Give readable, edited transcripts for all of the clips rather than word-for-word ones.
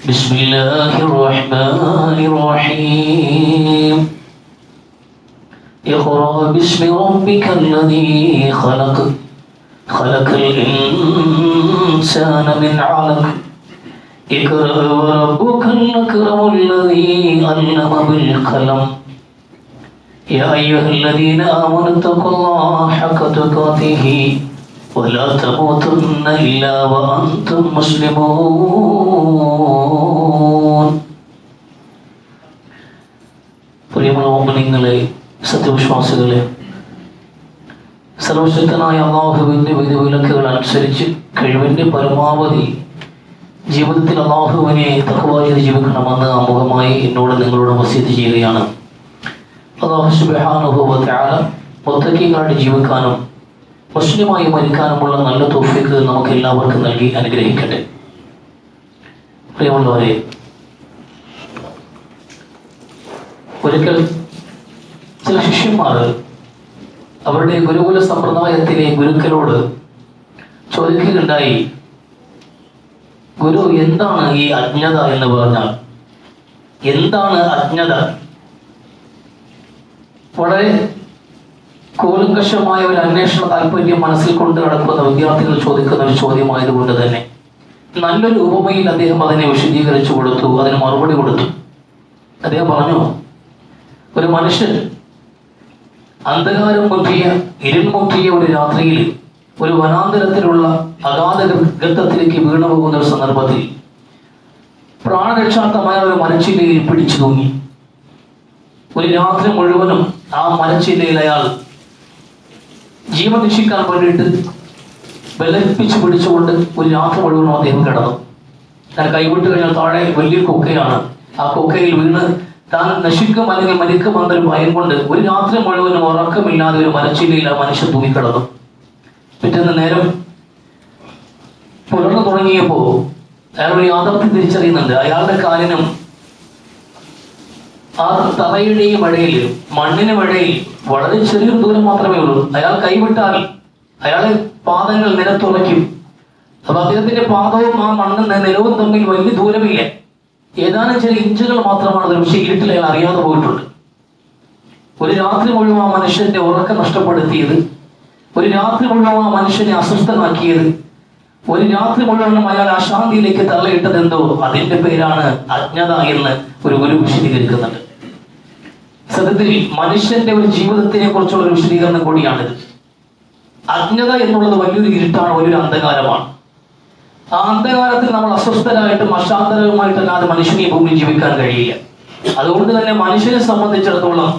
بسم الله الرحمن الرحيم اقرأ باسم ربك الذي خلق الإنسان من علق اقرأ وربك الأكرم الذي علم بالقلم يا أيها الذين آمنوا اتقوا الله حق تقاته ولا تموتن إلا وأنتم مسلمون. പ്രിയമുള്ള മുഅ്മിനീങ്ങളെ, സത്യവിശ്വാസികളെ, സർവശക്തനായ അല്ലാഹുവിന്റെ വിധിവിലക്കുകൾ അനുസരിച്ച് കഴിവിന്റെ പരമാവധി ജീവിതത്തിൽ അല്ലാഹുവിനെ തഖ്വ ചെയ്ത് ജീവിക്കണമെന്ന് ആമുഖമായി എന്നോട് നിങ്ങളോട് വസിയത്ത് ചെയ്യുകയാണ്. അല്ലാഹു സുബ്ഹാനഹു വ തആല മുത്തഖീകളായിട്ട് ജീവിക്കാനും മുസ്ലിമായി മരിക്കാനുമുള്ള നല്ല തൗഫീഖ് നമുക്ക് എല്ലാവർക്കും നൽകി അനുഗ്രഹിക്കട്ടെ. പ്രിയമുള്ളവരെ, ഒരിക്കൽ ചില ശിഷ്യന്മാർ അവരുടെ ഗുരുകുല സമ്പ്രദായത്തിലെ ഗുരുക്കളോട് ചോദിക്കുകയുണ്ടായി, ഗുരു, എന്താണ് ഈ അജ്ഞത എന്ന് പറഞ്ഞാൽ? എന്താണ് അജ്ഞത? വളരെ കൂലങ്കഷമായ ഒരു അന്വേഷണ താല്പര്യം മനസ്സിൽ കൊണ്ട് നടക്കുന്ന വിദ്യാർത്ഥികൾ ചോദിക്കുന്ന ഒരു ചോദ്യമായതുകൊണ്ട് തന്നെ നല്ലൊരു ഉപമയിൽ അദ്ദേഹം അതിനെ വിശദീകരിച്ചു കൊടുത്തു, അതിന് മറുപടി കൊടുത്തു. അദ്ദേഹം പറഞ്ഞു, ഒരു മനുഷ്യൻ അന്ധകാരം മുറ്റിയ ഇരുൾമുറ്റിയ ഒരു രാത്രിയിൽ ഒരു വനാന്തരത്തിലുള്ള അഗാധ ഗർത്തത്തിലേക്ക് വീണു പോകുന്ന ഒരു സന്ദർഭത്തിൽ പ്രാണരക്ഷാർത്ഥമായ ഒരു മരച്ചില്ലയിൽ പിടിച്ചു തൂങ്ങി. ഒരു രാത്രി മുഴുവനും ആ മരച്ചില്ലയിൽ അയാൾ ജീവൻ രക്ഷിക്കാൻ വേണ്ടിയിട്ട് ബലപ്പിച്ച് പിടിച്ചുകൊണ്ട് ഒരു രാത്രി മുഴുവനും അദ്ദേഹം കിടന്നു. താൻ കൈവിട്ട് കഴിഞ്ഞാൽ താഴെ വലിയ കൊക്കയാണ്. ആ കൊക്കയിൽ വീണ് താൻ നശിക്കും അല്ലെങ്കിൽ മരിക്കും എന്നൊരു ഭയം കൊണ്ട് ഒരു രാത്രി മുഴുവനും ഉറക്കമില്ലാതെ ഒരു മരച്ചില്ലയിൽ ആ മനുഷ്യൻ തൂങ്ങിക്കിടന്നു. പിറ്റേന്ന് നേരം പുലർന്നു തുടങ്ങിയപ്പോ അയാൾ ഒരു യാഥാർത്ഥ്യം തിരിച്ചറിയുന്നുണ്ട്. അയാളുടെ കാലിനും ആ തറയുടെയും ഇടയിൽ മണ്ണിനും ഇടയിൽ വളരെ ചെറിയൊരു ദൂരം മാത്രമേ ഉള്ളൂ. അയാൾ കൈവിട്ടാൽ അയാളെ പാദങ്ങൾ നിലത്തുറയ്ക്കും. അപ്പൊ അദ്ദേഹത്തിന്റെ പാദവും ആ മണ്ണും നിലവും തമ്മിൽ വലിയ ദൂരമില്ല, ഏതാനും ചില ഇഞ്ചുകൾ മാത്രമാണ്. അത് പക്ഷേ ഇരുട്ടിൽ അയാൾ അറിയാതെ പോയിട്ടുണ്ട്. ഒരു രാത്രി മുഴുവൻ ആ മനുഷ്യന്റെ ഉറക്കം നഷ്ടപ്പെടുത്തിയത്, ഒരു രാത്രി മുഴുവൻ ആ മനുഷ്യനെ അസ്വസ്ഥനാക്കിയത്, ഒരു രാത്രി മുഴുവനും അയാൾ അശാന്തിയിലേക്ക് തള്ളിയിട്ടത് എന്തോ അതിന്റെ പേരാണ് അജ്ഞത എന്ന് ഒരു ഗുരു വിശദീകരിക്കുന്നുണ്ട്. സത്യത്തിൽ മനുഷ്യന്റെ ഒരു ജീവിതത്തിനെ കുറിച്ചുള്ള ഒരു വിശദീകരണം കൂടിയാണിത്. അജ്ഞത എന്നുള്ളത് വലിയൊരു ഇരുട്ടാണ്, വലിയൊരു അന്ധകാരമാണ്. ആ അന്ധകാരത്തിൽ നമ്മൾ അസ്വസ്ഥരായിട്ടും അശാന്തരവുമായിട്ടല്ലാതെ മനുഷ്യനെ ഈ ഭൂമിയിൽ ജീവിക്കാൻ കഴിയില്ല. അതുകൊണ്ട് തന്നെ മനുഷ്യനെ സംബന്ധിച്ചിടത്തോളം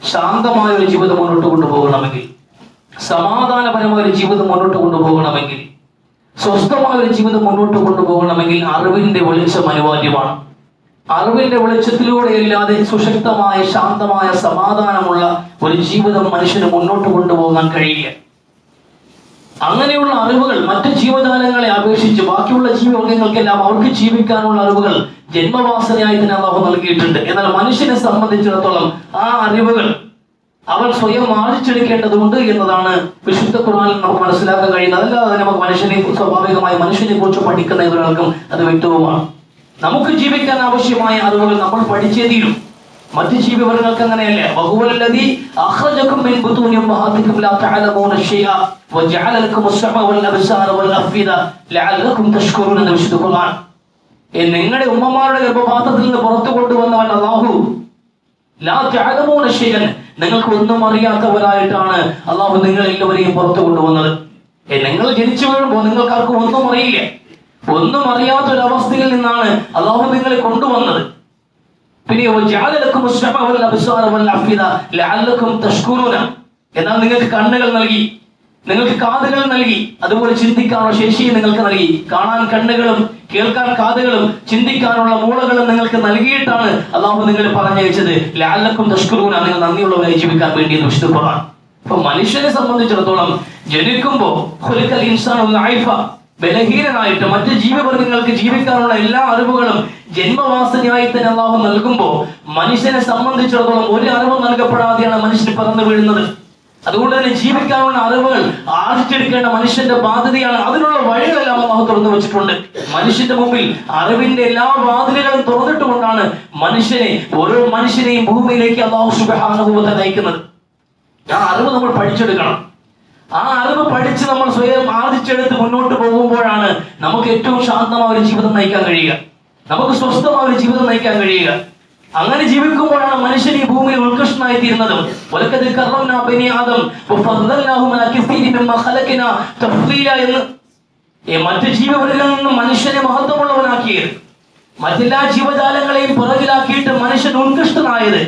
ശാന്തമായ ഒരു ജീവിതം മുന്നോട്ട് കൊണ്ടുപോകണമെങ്കിൽ, സമാധാനപരമായ ഒരു ജീവിതം മുന്നോട്ട് കൊണ്ടുപോകണമെങ്കിൽ, സ്വസ്ഥമായ ഒരു ജീവിതം മുന്നോട്ട് കൊണ്ടുപോകണമെങ്കിൽ അറിവിന്റെ വെളിച്ചം അനിവാര്യമാണ്. അറിവിന്റെ വെളിച്ചത്തിലൂടെ അല്ലാതെ സുശക്തമായ ശാന്തമായ സമാധാനമുള്ള ഒരു ജീവിതം മനുഷ്യന് മുന്നോട്ട് കൊണ്ടുപോകാൻ കഴിയില്ല. അങ്ങനെയുള്ള അറിവുകൾ മറ്റ് ജീവജാലങ്ങളെ അപേക്ഷിച്ച് ബാക്കിയുള്ള ജീവവർഗങ്ങൾക്കെല്ലാം അവർക്ക് ജീവിക്കാനുള്ള അറിവുകൾ ജന്മവാസനയായി തന്നെ അല്ലാഹു നൽകിയിട്ടുണ്ട്. എന്നാൽ മനുഷ്യനെ സംബന്ധിച്ചിടത്തോളം ആ അറിവുകൾ അവൻ സ്വയം ആർജിച്ചെടുക്കേണ്ടതുണ്ട് എന്നതാണ് വിശുദ്ധ ഖുർആനിൽ നമുക്ക് മനസ്സിലാക്കാൻ കഴിയുന്നത്. അതല്ലാതെ നമുക്ക് സ്വാഭാവികമായി മനുഷ്യനെ കുറിച്ച് പഠിക്കുന്ന ഏതൊരാൾക്കും അത് വ്യക്തവുമാണ്. നമുക്ക് ജീവിക്കാൻ ആവശ്യമായ അറിവുകൾ നമ്മൾ പഠിച്ചേ തീരും. മറ്റ് ജീവിവർഗങ്ങൾക്ക് അങ്ങനെയല്ല. വഹുവല്ലദീ അഖ്റജകും മിൻ ബുതൂനി ഉമ്മഹാതികും ലാ തഅലമൂന ശൈഅ വജഅല ലക്കും അസ്സമഅ വൽ അബ്സാറ വൽ അഫ്ഇദ ലഅല്ലകും തഷ്കുറൂൻ എന്ന വിശുദ്ധ ഖുർആൻ. നിങ്ങളുടെ ഉമ്മമാരുടെ ഗർഭപാത്രത്തിൽ നിന്ന് പുറത്തു കൊണ്ടുവന്നവൻ അല്ലാഹു ലാ തഅലമൂന ശൈഅൻ, നിങ്ങൾക്ക് ഒന്നും അറിയാത്തവരായിട്ടാണ് അല്ലാഹു നിങ്ങൾ എല്ലാവരെയും പുറത്തു കൊണ്ടുവന്നത്. നിങ്ങൾ ജനിച്ചു വീഴുമ്പോൾ നിങ്ങൾക്കാർക്കും ഒന്നും അറിയില്ല. ഒന്നും അറിയാത്തൊരവസ്ഥയിൽ നിന്നാണ് അല്ലാഹു നിങ്ങളെ കൊണ്ടുവന്നത്. പിന്നെ എന്നാൽ നിങ്ങൾക്ക് കണ്ണുകൾ നൽകി, നിങ്ങൾക്ക് കാതുകൾ നൽകി, അതുപോലെ ചിന്തിക്കാനുള്ള ശേഷിയും നിങ്ങൾക്ക് നൽകി. കാണാൻ കണ്ണുകളും കേൾക്കാൻ കാതുകളും ചിന്തിക്കാനുള്ള മൂളകളും നിങ്ങൾക്ക് നൽകിയിട്ടാണ് അല്ലാഹു നിങ്ങളെ പറഞ്ഞയച്ചത്. ലഅല്ലക്കും തഷ്കുറൂന, നിങ്ങൾ നന്ദിയുള്ളവരായി ജീവിക്കാൻ വേണ്ടി വിശുദ്ധ ഖുർആൻ. അപ്പൊ മനുഷ്യനെ സംബന്ധിച്ചിടത്തോളം ജനിക്കുമ്പോ ഖുലിഖൽ ഇൻസാനു ദഈഫ, ബലഹീനനായിട്ട് മറ്റ് ജീവിവർഗങ്ങൾക്ക് ജീവിക്കാനുള്ള എല്ലാ അറിവുകളും ജന്മവാസനയായി തന്നെ അല്ലാഹു നൽകുമ്പോൾ മനുഷ്യനെ സംബന്ധിച്ചിടത്തോളം ഒരു അറിവ് നൽകപ്പെടാതെയാണ് മനുഷ്യൻ പറന്നു വീഴുന്നത്. അതുകൊണ്ട് തന്നെ ജീവിക്കാനുള്ള അറിവുകൾ ആർജിച്ചെടുക്കേണ്ട മനുഷ്യന്റെ ബാധ്യതയാണ്. അതിനുള്ള വഴികളെല്ലാം അള്ളാഹു തുറന്നു വെച്ചിട്ടുണ്ട്. മനുഷ്യന്റെ മുമ്പിൽ അറിവിന്റെ എല്ലാ വാതിലുകളും തുറന്നിട്ടുകൊണ്ടാണ് ഓരോ മനുഷ്യനെയും ഭൂമിയിലേക്ക് അള്ളാഹു സുബ്ഹാനഹു വ തആല നയിക്കുന്നത്. ആ അറിവ് നമ്മൾ പഠിച്ചെടുക്കണം. ആ അറിവ് പഠിച്ച് നമ്മൾ സ്വയം ആർജിച്ചെടുത്ത് മുന്നോട്ട് പോകുമ്പോഴാണ് നമുക്ക് ഏറ്റവും ശാന്തമായ ഒരു ജീവിതം നയിക്കാൻ കഴിയുക, നമുക്ക് സ്വസ്ഥമായ ഒരു ജീവിതം നയിക്കാൻ കഴിയുക. അങ്ങനെ ജീവിക്കുമ്പോഴാണ് മനുഷ്യൻ ഈ ഭൂമിയിൽ ഉത്കൃഷ്ടനായി തീരുന്നതും. എന്ന് മറ്റ് ജീവകളിൽ നിന്നും മനുഷ്യനെ മഹത്വമുള്ളവനാക്കിയത്, മറ്റെല്ലാ ജീവജാലങ്ങളെയും പുറകിലാക്കിയിട്ട് മനുഷ്യൻ ഉത്കൃഷ്ടനായത്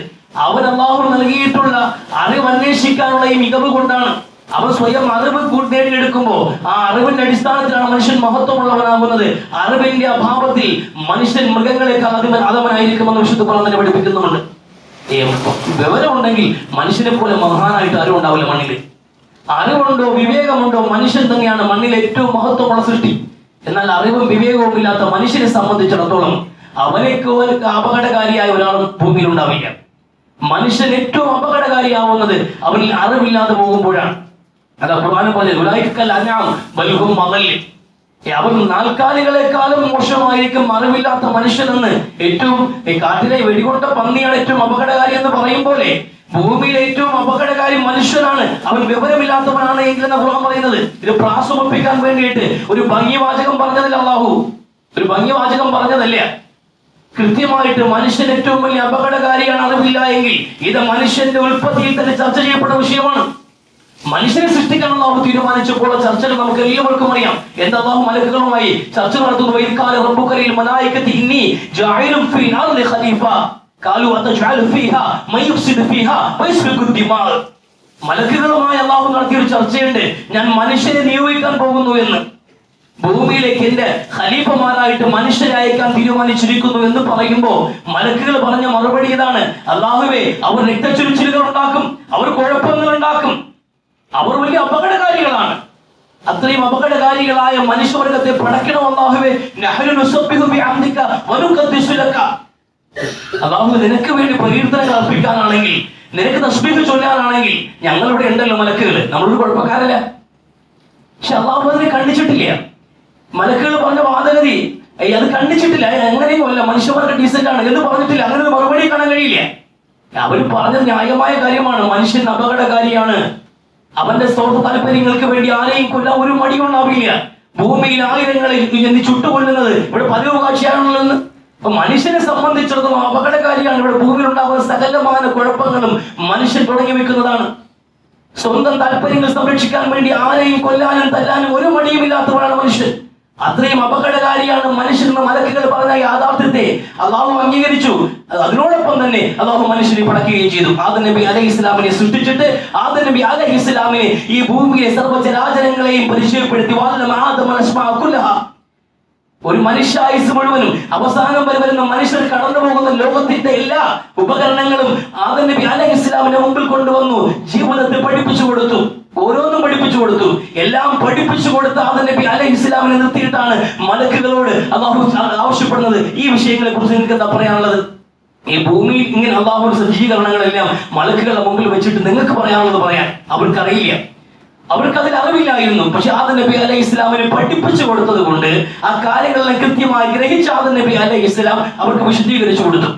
അവൻ അല്ലാഹു നൽകിയിട്ടുള്ള അറിവ് അന്വേഷിക്കാനുള്ള ഈ മികവ് കൊണ്ടാണ്. അവൻ സ്വയം അറിവ് നേടിയെടുക്കുമ്പോൾ ആ അറിവിന്റെ അടിസ്ഥാനത്തിലാണ് മനുഷ്യൻ മഹത്വമുള്ളവനാകുന്നത്. അറിവിന്റെ അഭാവത്തിൽ മനുഷ്യൻ മൃഗങ്ങളെക്കാൾ അധമനായിരിക്കുമെന്ന് വിശുദ്ധ ഖുർആൻ തന്നെ പഠിപ്പിക്കുന്നുണ്ട്. വിവരമുണ്ടെങ്കിൽ മനുഷ്യനെ പോലെ മഹാനായിട്ട് ആരും ഉണ്ടാവില്ല മണ്ണിൽ. അറിവുണ്ടോ വിവേകമുണ്ടോ മനുഷ്യൻ തന്നെയാണ് മണ്ണിൽ ഏറ്റവും മഹത്വമുള്ള സൃഷ്ടി. എന്നാൽ അറിവും വിവേകവും ഇല്ലാത്ത മനുഷ്യനെ സംബന്ധിച്ചിടത്തോളം അവനേക്ക് അപകടകാരിയായ ഒരാളും ഭൂമിയിൽ ഉണ്ടാവില്ല. മനുഷ്യൻ ഏറ്റവും അപകടകാരിയാവുന്നത് അവനിൽ അറിവില്ലാതെ പോകുമ്പോഴാണ്. അതാ ഖുർആൻ പറഞ്ഞത് അവൻ നാൽക്കാലികളെക്കാളും മോശമായിരിക്കും അറിവില്ലാത്ത മനുഷ്യനെന്ന്. ഏറ്റവും കാട്ടിലെ വെടികൊണ്ട പന്നിയാണ് ഏറ്റവും അപകടകാരി എന്ന് പറയും പോലെ ഭൂമിയിലെ ഏറ്റവും അപകടകാരി മനുഷ്യനാണ്, അവൻ വിവരമില്ലാത്തവനാണ് എങ്കിൽ എന്ന ഖുർആൻ പറയുന്നത്. ഇത് പ്രാസമിപ്പിക്കാൻ വേണ്ടിയിട്ട് ഒരു ഭംഗിവാചകം പറഞ്ഞതല്ല അല്ലാഹു, ഒരു ഭംഗിവാചകം പറഞ്ഞതല്ല. കൃത്യമായിട്ട് മനുഷ്യൻ ഏറ്റവും വലിയ അപകടകാരിയാണ് അറിവില്ല എങ്കിൽ ഇത് മനുഷ്യന്റെ ഉൽപ്പത്തിയിൽ തന്നെ ചർച്ച ചെയ്യപ്പെടുന്ന വിഷയമാണ്. മനുഷ്യനെ സൃഷ്ടിക്കാൻ അല്ലാഹു തീരുമാനിച്ചപ്പോൾ ചർച്ചകൾ നമുക്ക് എല്ലാവർക്കും അറിയാം. എന്താ അല്ലാഹു മലക്കുകളുമായി ചർച്ച നടത്തുന്നു. മലക്കുകളുമായി അല്ലാഹു നടത്തിയ ഒരു ചർച്ചയുണ്ട്, ഞാൻ മനുഷ്യനെ നിയോഗിക്കാൻ പോകുന്നു എന്ന്. ഭൂമിയിലേക്ക് എന്റെ ഖലീഫമാരായിട്ട് മനുഷ്യരെ അയക്കാൻ തീരുമാനിച്ചിരിക്കുന്നു എന്ന് പറയുമ്പോ മലക്കുകൾ പറഞ്ഞ മറുപടി ഇതാണ്: അല്ലാഹുവേ, അവർ രക്തച്ചൊരിച്ചിലുകൾ ഉണ്ടാക്കും, അവർ കുഴപ്പങ്ങൾ ഉണ്ടാക്കും, അവർ വലിയ അപകടകാരികളാണ്. അത്രയും അപകടകാരികളായ മനുഷ്യവർഗത്തെ പടക്കണം അല്ലാഹുവേ. അല്ലാഹു, നിനക്ക് വേണ്ടി പ്രകീർത്തനങ്ങൾ അർപ്പിക്കാനാണെങ്കിൽ, നിനക്ക് തസ്ബീഹ് ചൊല്ലാനാണെങ്കിൽ ഞങ്ങളിവിടെ ഉണ്ടല്ലോ മലക്കുകൾ, നമ്മളൊരു കുഴപ്പക്കാരല്ല. പക്ഷെ അല്ലാഹു അതിനെ കണ്ടിച്ചിട്ടില്ല. മലക്കുകൾ പറഞ്ഞ വാദഗതി അത് കണ്ടിച്ചിട്ടില്ല. എങ്ങനെയും അല്ല, മനുഷ്യന്മാർക്ക് ഡീസന്റ് ആണ് എന്ന് പറഞ്ഞിട്ടില്ല. അങ്ങനെ ഒരു മറുപടി കാണാൻ കഴിയില്ല. അവർ പറഞ്ഞത് ന്യായമായ കാര്യമാണ്. മനുഷ്യൻ അപകടകാരിയാണ്. അവന്റെ സ്വാർത്ഥ താല്പര്യങ്ങൾക്ക് വേണ്ടി ആരെയും കൊല്ലാൻ ഒരു മടിയുണ്ടാവില്ല. ഭൂമിയിൽ ആയിരങ്ങളെ ചുട്ടുകൊല്ലുന്നത് ഇവിടെ പതിവ് കാഴ്ചയാണുള്ളതെന്ന്. അപ്പൊ മനുഷ്യനെ സംബന്ധിച്ചിടത്തോളം അപകടകാരിയാണ്. ഇവിടെ ഭൂമിയിൽ ഉണ്ടാകുന്ന സകലമായ കുഴപ്പങ്ങളും മനുഷ്യൻ തുടങ്ങി വെക്കുന്നതാണ്. സ്വന്തം താല്പര്യങ്ങൾ സംരക്ഷിക്കാൻ വേണ്ടി ആരെയും കൊല്ലാനും തല്ലാനും ഒരു മടിയുമില്ലാത്തവരാണ് മനുഷ്യൻ. അത്രയും അപകടകാരിയാണ് മനുഷ്യൻ എന്ന മലക്കുകൾ പറഞ്ഞ യാഥാർത്ഥ്യത്തെ അല്ലാഹു അംഗീകരിച്ചു. അതിനോടൊപ്പം തന്നെ അല്ലാഹു മനുഷ്യനെ പടക്കുകയും ചെയ്തു. ആദം നബി അലൈഹിസ്സലാമിനെ സൃഷ്ടിച്ചിട്ട് ആദം നബി അലൈഹിസ്സലാമിനെ ഈ ഭൂമിയിലെ സർവ്വചരാചരങ്ങളെയും പരിചയപ്പെടുത്തി. ഒരു മനുഷ്യായുസ് മുഴുവനും അവസാനം വരെ വരുന്ന മനുഷ്യർ കടന്നു പോകുന്ന ലോകത്തിന്റെ എല്ലാ ഉപകരണങ്ങളും ആദം നബി അലൈഹിസ്സലാമിന്റെ മുമ്പിൽ കൊണ്ടുവന്നു. ജീവിതത്തെ പഠിപ്പിച്ചു കൊടുത്തു, ഓരോന്നും പഠിപ്പിച്ചു കൊടുത്തു. എല്ലാം പഠിപ്പിച്ചു കൊടുത്ത ആദം നബി അലൈഹിസ്സലാമിനെ നിർത്തിയിട്ടാണ് മലക്കുകളോട് അല്ലാഹു ആവശ്യപ്പെടുന്നത്. ഈ വിഷയങ്ങളെ കുറിച്ച് നിങ്ങൾക്ക് എന്താ പറയാനുള്ളത്? ഈ ഭൂമിയിൽ ഇങ്ങനെ അല്ലാഹുവിന്റെ സജ്ജീകരണങ്ങളെല്ലാം മലക്കുകളുടെ മുമ്പിൽ വെച്ചിട്ട് നിങ്ങൾക്ക് പറയാനുള്ളത് പറയാൻ അവർക്കറിയില്ല, അവർക്ക് അതിൽ അറിവില്ലായിരുന്നു. പക്ഷെ ആദം നബി അലൈഹിസ്സലാമിനെ പഠിപ്പിച്ചു കൊടുത്തത് കൊണ്ട് ആ കാര്യങ്ങളെല്ലാം കൃത്യമായി ഗ്രഹിച്ച ആദം നബി അലൈഹിസ്സലാം അവർക്ക് വിശദീകരിച്ചു കൊടുത്തു.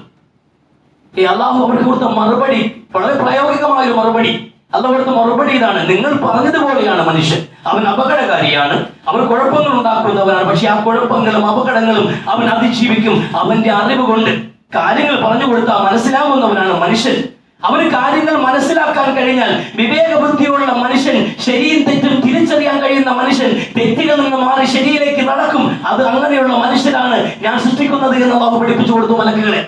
അല്ലാഹു അവർക്ക് കൊടുത്ത മറുപടി വളരെ പ്രായോഗികമായ ഒരു മറുപടി. അല്ലാഹു കൊടുത്ത മറുപടി ഇതാണ്: നിങ്ങൾ പറഞ്ഞതുപോലെയാണ് മനുഷ്യൻ. അവൻ അപകടകാരിയാണ്, അവൻ കുഴപ്പങ്ങൾ ഉണ്ടാക്കുന്നവനാണ്. പക്ഷെ ആ കുഴപ്പങ്ങളും അപകടങ്ങളും അവൻ അതിജീവിക്കും. അവന്റെ അറിവ് കൊണ്ട് കാര്യങ്ങൾ പറഞ്ഞു കൊടുത്താൽ മനസ്സിലാവുന്നവനാണ് മനുഷ്യൻ. അവന് കാര്യങ്ങൾ മനസ്സിലാക്കാൻ കഴിഞ്ഞാൽ, വിവേക ബുദ്ധിയുള്ള മനുഷ്യൻ, ശരിയും തെറ്റും തിരിച്ചറിയാൻ കഴിയുന്ന മനുഷ്യൻ തെറ്റിൽ നിന്ന് മാറി ശരിയിലേക്ക് നടക്കും. അത് അങ്ങനെയുള്ള മനുഷ്യനാണ് ഞാൻ സൃഷ്ടിക്കുന്നത് എന്ന് അല്ലാഹു പഠിപ്പിച്ചു കൊടുത്തു മലക്കുകളെ.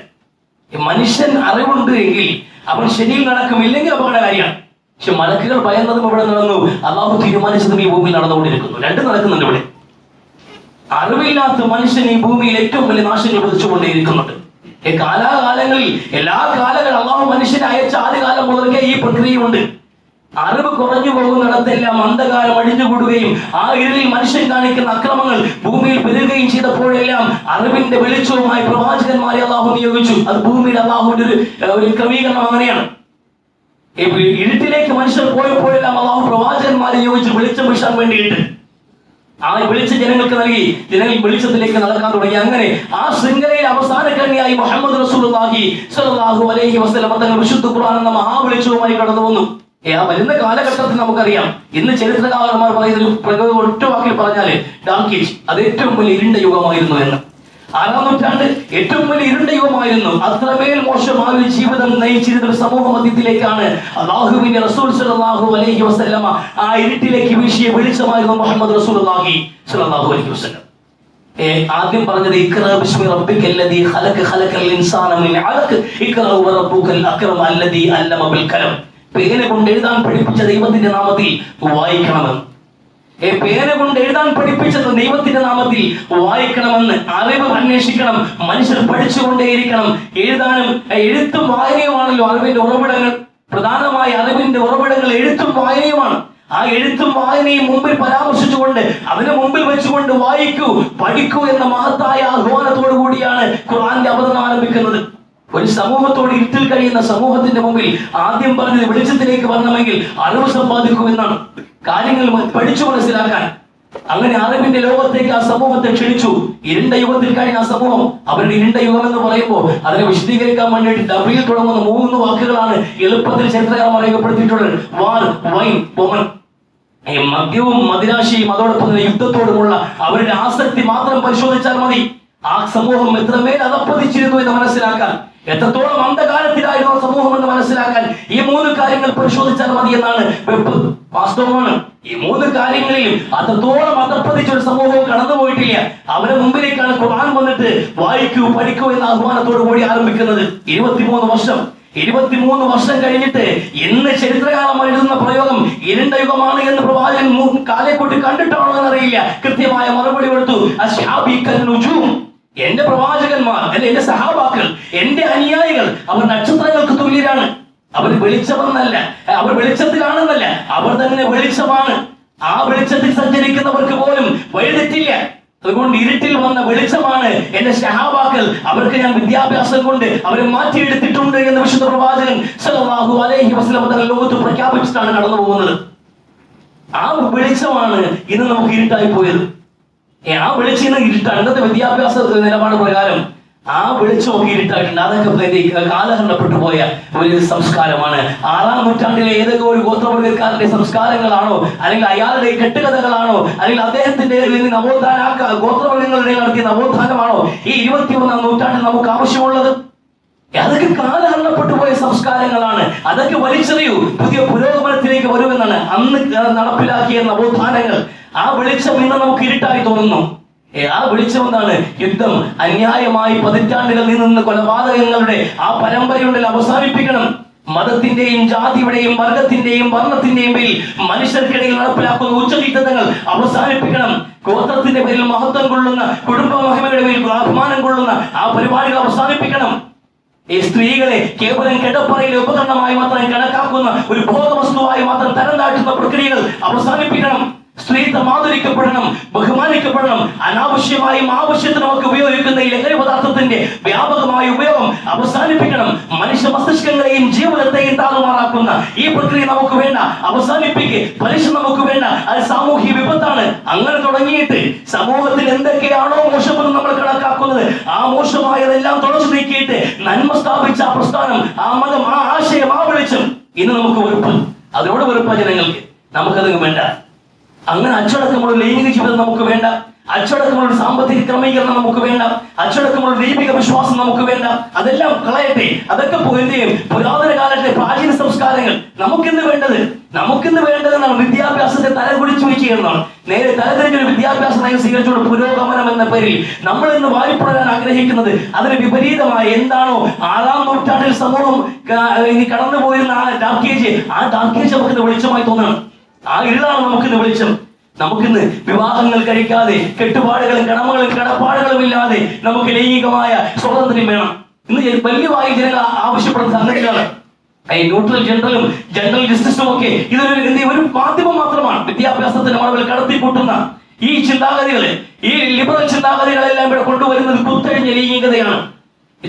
മനുഷ്യൻ അറിവുണ്ട് എങ്കിൽ അവൻ ശരിയിൽ നടക്കും, ഇല്ലെങ്കിൽ അപകടകാരിയാണ്. പക്ഷെ മലക്കുകൾ ഭയന്നതും ഇവിടെ നടന്നു, അല്ലാഹു തീരുമാനിച്ചതും ഈ ഭൂമിയിൽ നടന്നുകൊണ്ടിരിക്കുന്നു. രണ്ടും നടക്കുന്നുണ്ട് ഇവിടെ. അറിവില്ലാത്ത മനുഷ്യൻ ഈ ഭൂമിയിൽ ഏറ്റവും വലിയ നാശങ്ങൾ വിധിച്ചുകൊണ്ടേയിരിക്കുന്നുണ്ട്. കാലാകാലങ്ങളിൽ എല്ലാ കാലങ്ങളും അല്ലാഹു മനുഷ്യനെ അയച്ച ആദ്യകാലം മുതൽക്കേ ഈ പ്രക്രിയയുണ്ട്. അറിവ് കുറഞ്ഞു പോകുന്നിടത്തെല്ലാം അന്ധകാരം അടിഞ്ഞുകൂടുകയും ആ ഇരുളിൽ മനുഷ്യൻ കാണിക്കുന്ന അക്രമങ്ങൾ ഭൂമിയിൽ പെരുകുകയും ചെയ്തപ്പോഴെല്ലാം അറിവിന്റെ വെളിച്ചവുമായി പ്രവാചകന്മാരെ അല്ലാഹു നിയോഗിച്ചു. അത് ഭൂമിയിൽ അല്ലാഹുവിന്റെ ഒരു ക്രമീകരണം അങ്ങനെയാണ്. ഇരുട്ടിലേക്ക് മനുഷ്യർ പോയപ്പോഴെല്ലാം അള്ളാഹു പ്രവാചകന്മാരെ നിയോഗിച്ച് വെളിച്ചം വീശാൻ വേണ്ടിയിട്ട് ആ വെളിച്ചം ജനങ്ങൾക്ക് നൽകി. ജനങ്ങൾ വെളിച്ചത്തിലേക്ക് നടക്കാൻ തുടങ്ങി. അങ്ങനെ ആ ശൃംഖലയിൽ അവസാനക്കണ്ണിയായി മുഹമ്മദ് റസൂലുള്ളാഹി സ്വല്ലല്ലാഹു അലൈഹി വസല്ലം തങ്ങൾ വിശുദ്ധ ഖുർആൻ എന്ന മഹാവെളിച്ചവുമായി കടന്നു വന്നു. ആ വരുന്ന കാലഘട്ടത്തിൽ നമുക്കറിയാം, ഇന്ന് ചരിത്രകാരന്മാർ പറയുന്ന ഒറ്റ വാക്കിൽ പറഞ്ഞാല് ഡാർക്ക് ഏജ്, അത് ഏറ്റവും വലിയ ഇരുണ്ട യുഗമായിരുന്നു എന്ന്. 6-ാം നൂറ്റാണ്ട് ഏറ്റവും വലിയ ഇരുണ്ട യുഗമായിരുന്നു. അത്രമേൽ മോശമായ ഒരു ജീവിതം നയിച്ചിരുന്ന ഒരു സമൂഹ മധ്യത്തിലേക്കാണ് അല്ലാഹുവിന്റെ റസൂൽ സ്വല്ലല്ലാഹു അലൈഹി വസല്ലമ ആ ഇരുട്ടിലേക്ക് വീശിയ വെളിച്ചമായിരുന്നു മുഹമ്മദ് റസൂലുള്ളാഹി സ്വല്ലല്ലാഹു അലൈഹി വസല്ലം. ആദ്യം പറഞ്ഞത് ഇഖ്റ ബിസ്മി റബ്ബിക്കൽ ലദീ ഖലഖ ഖലഖൽ ഇൻസാന മിൻ അലഖ് ഇഖ്റ വറബ്ബുക്കൽ അക്രം അല്ലദീ അല്ലമ ബിൽ ഖലം. പേന കൊണ്ട് എഴുതാൻ പഠിപ്പിച്ച ദൈവത്തിന്റെ നാമത്തിൽ വായിക്കണമെന്ന്. പേന കൊണ്ട് എഴുതാൻ പഠിപ്പിച്ചത് ദൈവത്തിന്റെ നാമത്തിൽ വായിക്കണമെന്ന്. അറിവ് അന്വേഷിക്കണം, മനുഷ്യർ പഠിച്ചുകൊണ്ടേയിരിക്കണം. എഴുതാനും എഴുത്തും വായനയുമാണല്ലോ അറിവിന്റെ ഉറവിടങ്ങൾ. പ്രധാനമായ അറിവിന്റെ ഉറവിടങ്ങൾ എഴുത്തും വായനയുമാണ്. ആ എഴുത്തും വായനയും മുമ്പിൽ പരാമർശിച്ചുകൊണ്ട് അതിന് മുമ്പിൽ വെച്ചുകൊണ്ട് വായിക്കൂ, പഠിക്കൂ എന്ന മഹത്തായ ആഹ്വാനത്തോടു കൂടിയാണ് ഖുർആന്റെ അവതരണം ആരംഭിക്കുന്നത്. ഒരു സമൂഹത്തോട് ഇരുട്ടിൽ കഴിയുന്ന സമൂഹത്തിന്റെ മുമ്പിൽ ആദ്യം പറഞ്ഞത് വെളിച്ചത്തിലേക്ക് വരണമെങ്കിൽ അറിവ് സമ്പാദിക്കൂ എന്നാണ്, കാര്യങ്ങൾ പഠിച്ചു മനസ്സിലാക്കാൻ. അങ്ങനെ അറിവിന്റെ ലോകത്തേക്ക് ആ സമൂഹത്തെ ക്ഷണിച്ചു. ഇരുണ്ട യുഗത്തിൽ കഴിഞ്ഞ ആ സമൂഹം, അവരുടെ ഇരുണ്ട യുഗം എന്ന് പറയുമ്പോൾ അതിനെ വിശദീകരിക്കാൻ വേണ്ടിയിട്ട് ഡബ്ല്യൂയിൽ തുടങ്ങുന്ന 3 വാക്കുകളാണ് എളുപ്പത്തിൽ ചരിത്രകാരന്മാർ രേഖപ്പെടുത്തിയിട്ടുള്ളത്. വാർ, വൈൻ, പൊമൻ. മദ്യവും മദിരാശിയും അതോടൊപ്പം തന്നെ യുദ്ധത്തോടുമുള്ള അവരുടെ ആസക്തി മാത്രം പരിശോധിച്ചാൽ മതി ആ സമൂഹം എത്രമേൽ അധപ്പതിച്ചിരുന്നു എന്ന് മനസ്സിലാക്കാൻ, എത്രത്തോളം അന്ധകാലത്തിലായിരുന്നു സമൂഹം എന്ന് മനസ്സിലാക്കാൻ ഈ 3 കാര്യങ്ങൾ പരിശോധിച്ചാൽ മതി എന്നാണ് വെപ്പ്. വാസ്തവമാണ്, ഈ 3 കാര്യങ്ങളിലും അത്രത്തോളം അധപ്പതിച്ച ഒരു സമൂഹവും കടന്നുപോയിട്ടില്ല. അവരെ മുമ്പിലേക്കാണ് ഖുർആൻ വന്നിട്ട് വായിക്കൂ, പഠിക്കൂ എന്ന ആഹ്വാനത്തോടു കൂടി ആരംഭിക്കുന്നത്. 23 വർഷം കഴിഞ്ഞിട്ട് ഇന്ന് ചരിത്രകാലം എഴുതുന്ന പ്രയോഗം ഇരുണ്ട യുഗമാണ് എന്ന് പ്രവാചകൻ കാലേക്കൂട്ടി കണ്ടിട്ടാണോ എന്നറിയില്ല. കൃത്യമായ മറുപടി കൊടുത്തു, അസ്ഹാബിക്കൽ നുജൂം. എന്റെ പ്രവാചകന്മാർ അല്ലെ എന്റെ സഹാബാക്കൾ, എന്റെ അനുയായികൾ, അവർ നക്ഷത്രങ്ങൾക്ക് തുല്യരാണ്. അവർ വെളിച്ചമെന്നല്ല, അവർ വെളിച്ചത്തിലാണെന്നല്ല, അവർ തന്നെ വെളിച്ചമാണ്. ആ വെളിച്ചത്തിൽ സഞ്ചരിക്കുന്നവർക്ക് പോലും വഴിതെറ്റില്ല. അതുകൊണ്ട് ഇരുട്ടിൽ വന്ന വെളിച്ചമാണ് എന്റെ സഹാബാക്കൾ. അവർക്ക് ഞാൻ വിദ്യാഭ്യാസം കൊണ്ട് അവരെ മാറ്റിയെടുത്തിട്ടുണ്ട് എന്ന് വിശുദ്ധ പ്രവാചകൻ സ്വല്ലല്ലാഹു അലൈഹി വസല്ലം തങ്ങൾ ലോകത്ത് പ്രഖ്യാപിച്ചിട്ടാണ് കടന്നു പോകുന്നത്. ആ വെളിച്ചമാണ് ഇന്ന് നമുക്ക് ഇരുട്ടായി പോയത്. ആ വെളിച്ചം ഇരുട്ടാണ്. ഇന്നത്തെ വിദ്യാഭ്യാസ നിലപാട് പ്രകാരം ആ വെളിച്ചമൊക്കെ ഇരുട്ടായിട്ടുണ്ട്. അതൊക്കെ കാലഹരണപ്പെട്ടു പോയ ഒരു സംസ്കാരമാണ്. 6-ാം നൂറ്റാണ്ടിലെ ഏതൊക്കെ ഒരു ഗോത്രവർഗക്കാരന്റെ സംസ്കാരങ്ങളാണോ, അല്ലെങ്കിൽ അയാളുടെ കെട്ടുകഥകളാണോ, അല്ലെങ്കിൽ അദ്ദേഹത്തിന്റെ നവോത്ഥാന ഗോത്രവർഗങ്ങളുടെ നടത്തിയ നവോത്ഥാനമാണോ ഈ 21-ാം നൂറ്റാണ്ടിൽ നമുക്ക് ആവശ്യമുള്ളത്? അതൊക്കെ കാലഹരണപ്പെട്ടു പോയ സംസ്കാരങ്ങളാണ്. അതൊക്കെ വലിച്ചെറിയൂ, പുതിയ പുരോഗമനത്തിലേക്ക് വരുമെന്നാണ് അന്ന് നടപ്പിലാക്കിയ നവോത്ഥാനങ്ങൾ. ആ വെളിച്ചം ഇന്ന് നമുക്ക് ഇരുട്ടായി തോന്നുന്നു. ആ വെളിച്ചം എന്താണ്? യുദ്ധം, അന്യായമായി പതിറ്റാണ്ടുകൾ നിന്ന് കൊലപാതകങ്ങളുടെ ആ പരമ്പരയുണ്ടെങ്കിൽ അവസാനിപ്പിക്കണം. മതത്തിന്റെയും ജാതിയുടെയും വർഗത്തിന്റെയും വർണ്ണത്തിന്റെയും പേരിൽ മനുഷ്യർക്കിടയിൽ നടപ്പിലാക്കുന്ന ഉച്ചനീചത്വങ്ങൾ അവസാനിപ്പിക്കണം. ഗോത്രത്തിന്റെ പേരിൽ മഹത്വം കൊള്ളുന്ന, കുടുംബ മഹിമയുടെ പേരിൽ അഭിമാനം കൊള്ളുന്ന ആ പരിപാടികൾ അവസാനിപ്പിക്കണം. ഈ സ്ത്രീകളെ കേവലം കിടപ്പറയിലെ ഉപകരണമായി മാത്രം കണക്കാക്കുന്ന ഒരു ഭോഗവസ്തുവായി മാത്രം തരം താഴ്ത്തുന്ന പ്രക്രിയകൾ അവസാനിപ്പിക്കണം. സ്ത്രീത്വം ആദരിക്കപ്പെടണം, ബഹുമാനിക്കപ്പെടണം. അനാവശ്യമായും ആവശ്യത്തിനും ഒക്കെ ഉപയോഗിക്കുന്ന ഈ ലഹരി പദാർത്ഥത്തിന്റെ വ്യാപകമായ ഉപയോഗം അവസാനിപ്പിക്കണം. മനുഷ്യ മസ്തിഷ്കങ്ങളെയും ജീവിതത്തെയും താറുമാറാക്കുന്ന ഈ പ്രക്രിയ നമുക്ക് വേണ്ട, അവസാനിപ്പിക്ക്. പലിശ നമുക്ക് വേണ്ട, അത് സാമൂഹ്യ വിപത്താണ്. അങ്ങനെ തുടങ്ങിയിട്ട് സമൂഹത്തിൽ എന്തൊക്കെയാണോ മോശമെന്ന് നമ്മൾ കണക്കാക്കുന്നത്, ആ മോശമായതെല്ലാം തുടച്ചു നീക്കിയിട്ട് നന്മ സ്ഥാപിച്ച ആ പ്രസ്ഥാനം, ആ മതം, ആ ആശയം, ആ വെളിച്ചം ഇന്ന് നമുക്ക് വെറുപ്പ്. അതിനോട് വെറുപ്പ ജനങ്ങൾക്ക്. നമുക്കത് വേണ്ട. അങ്ങനെ അച്ചടക്കമുള്ള ലൈംഗിക ജീവിതം നമുക്ക് വേണ്ട, അച്ചടക്കമുള്ള സാമ്പത്തിക ക്രമീകരണം നമുക്ക് വേണ്ട, അച്ചടക്കമുള്ള ദൈവിക വിശ്വാസം നമുക്ക് വേണ്ട. അതെല്ലാം കളയട്ടെ. അതൊക്കെ പുരാതന കാലത്തെ പ്രാചീന സംസ്കാരങ്ങൾ. നമുക്കിന്ന് വേണ്ടതെന്നാണ് വിദ്യാഭ്യാസത്തെ തലകുടിച്ചു വയ്ക്കുകയെന്നാണ്. നേരെ തലതിരിഞ്ഞൊരു വിദ്യാഭ്യാസ നയം സ്വീകരിച്ചുകൊണ്ട് പുരോഗമനം എന്ന പേരിൽ നമ്മൾ ഇന്ന് വാരിപ്പുണരാൻ ആഗ്രഹിക്കുന്നത് അതിന് വിപരീതമായ എന്താണോ 6-ാം നൂറ്റാണ്ടിൽ സമൂഹം കടന്നു പോയിരുന്ന ആ ഡാർക്കേജ് നമുക്കിന്ന് വെളിച്ചമായി തോന്നണം. ആ ഇരുളാണ് നമുക്കിന്ന് വെളിച്ചം. നമുക്കിന്ന് വിവാഹങ്ങൾ കഴിക്കാതെ, കെട്ടുപാടുകളും കടമകളും കടപ്പാടുകളും ഇല്ലാതെ നമുക്ക് ലൈംഗികമായ സ്വാതന്ത്ര്യം വേണം. ഇന്ന് വലിയവായി ജനങ്ങൾ ആവശ്യപ്പെടുന്ന സംഗതികളാണ്. ന്യൂട്രൽ ജനറലും ജനറൽ ജസ്റ്റിസും ഒക്കെ ഇതൊരു മാധ്യമം മാത്രമാണ്. വിദ്യാഭ്യാസത്തിന് ആളുകൾ കടത്തിക്കൂട്ടുന്ന ഈ ചിന്താഗതികളെ, ഈ ലിബറൽ ചിന്താഗതികളെല്ലാം ഇവിടെ കൊണ്ടുവരുന്നത് കുത്തഴിഞ്ഞ ലൈംഗികതയാണ്.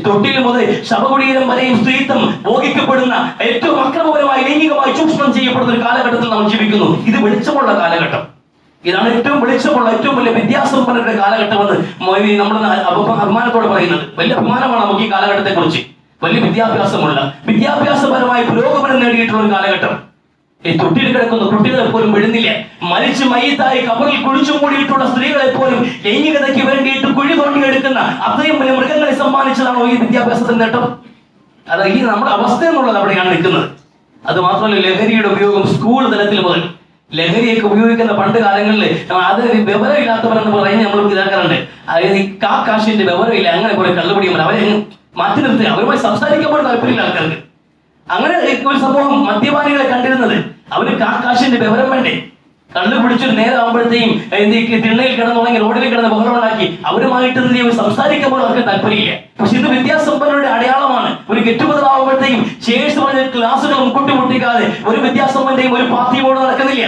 തൊട്ടിൽ മുതൽ ശവകുടീരം വരെയും സ്ത്രീത്വം ഭോഗിക്കപ്പെടുന്ന ഏറ്റവും അക്രമപരമായി ലൈംഗികമായി ചൂഷണം ചെയ്യപ്പെടുന്ന ഒരു കാലഘട്ടത്തിൽ നാം ജീവിക്കുന്നു. ഇത് വെളിച്ചമുള്ള കാലഘട്ടം. ഇതാണ് ഏറ്റവും വെളിച്ചമുള്ള ഏറ്റവും വലിയ വിദ്യാസമ്പന്നരുടെ കാലഘട്ടമെന്ന് നമ്മൾ അഭിമാനത്തോടെ പറയുന്നത്. വലിയ അഭിമാനമാണ് നമുക്ക് ഈ കാലഘട്ടത്തെ കുറിച്ച്. വലിയ വിദ്യാഭ്യാസമുള്ള, വിദ്യാഭ്യാസപരമായി പുരോഗമനം നേടിയിട്ടുള്ള ഒരു കാലഘട്ടം. ഈ തൊട്ടിൽ കിടക്കുന്ന കുട്ടികളെ പോലും വിടുന്നില്ല. മരിച്ച് മയ്യത്തായി കബറിൽ കുഴിച്ചു മൂടിയിട്ടുള്ള സ്ത്രീകളെ പോലും ലൈംഗികതയ്ക്ക് വേണ്ടിയിട്ട് കുഴി തോണ്ടിയെടുക്കുന്ന അത്രയും വലിയ മൃഗങ്ങളെ സമ്മാനിച്ചതാണോ ഈ വിദ്യാഭ്യാസത്തിന്റെ നേട്ടം? അത് ഈ നമ്മുടെ അവസ്ഥ എന്നുള്ളത് അവിടെയാണ് നിൽക്കുന്നത്. അത് മാത്രമല്ല, ലഹരിയുടെ ഉപയോഗം സ്കൂൾ തലത്തിൽ മുതൽ. ലഹരിയൊക്കെ ഉപയോഗിക്കുന്ന പണ്ട് കാലങ്ങളിൽ അതിന് വിവരമില്ലാത്തവരെന്ന് പറഞ്ഞ് നമ്മൾ ഇതാക്കാറുണ്ട്. അതായത് ഈ കാശിന്റെ വിവരമില്ല, അങ്ങനെ കുറെ കള്ളുപിടിയും അവരെ മാറ്റി നിർത്തി അവരുമായി സംസാരിക്കാൻ പോലും താല്പര്യമില്ല ആൾക്കാർക്ക്. അങ്ങനെ ഒരു സമൂഹം മദ്യപാനികളെ കണ്ടിരുന്നത്. അവന് കാശിന്റെ വിവരം വേണ്ടേ? കള്ളു പിടിച്ചൊരു നേരം ആകുമ്പോഴത്തേക്കും തിണ്ണയിൽ കിടന്നുണ്ടെങ്കിൽ റോഡിൽ കിടന്ന് ബഹളം ഉണ്ടാക്കി അവരുമായിട്ട് സംസാരിക്കാൻ പോലും അവർക്ക് താല്പര്യമില്ല. പക്ഷെ ഇത് വിദ്യാസമ്പന്നരുടെ അടയാളമാണ്. ഒരു ഗെറ്റുഗദർ ആകുമ്പോഴത്തേക്കും ചേഴ്സ് പറഞ്ഞ ക്ലാസ്സുകളും കൂട്ടിമുട്ടിക്കാതെ ഒരു വിദ്യാസമ്പന്നയും ഒരു പാർട്ടിയോട് നടക്കുന്നില്ല.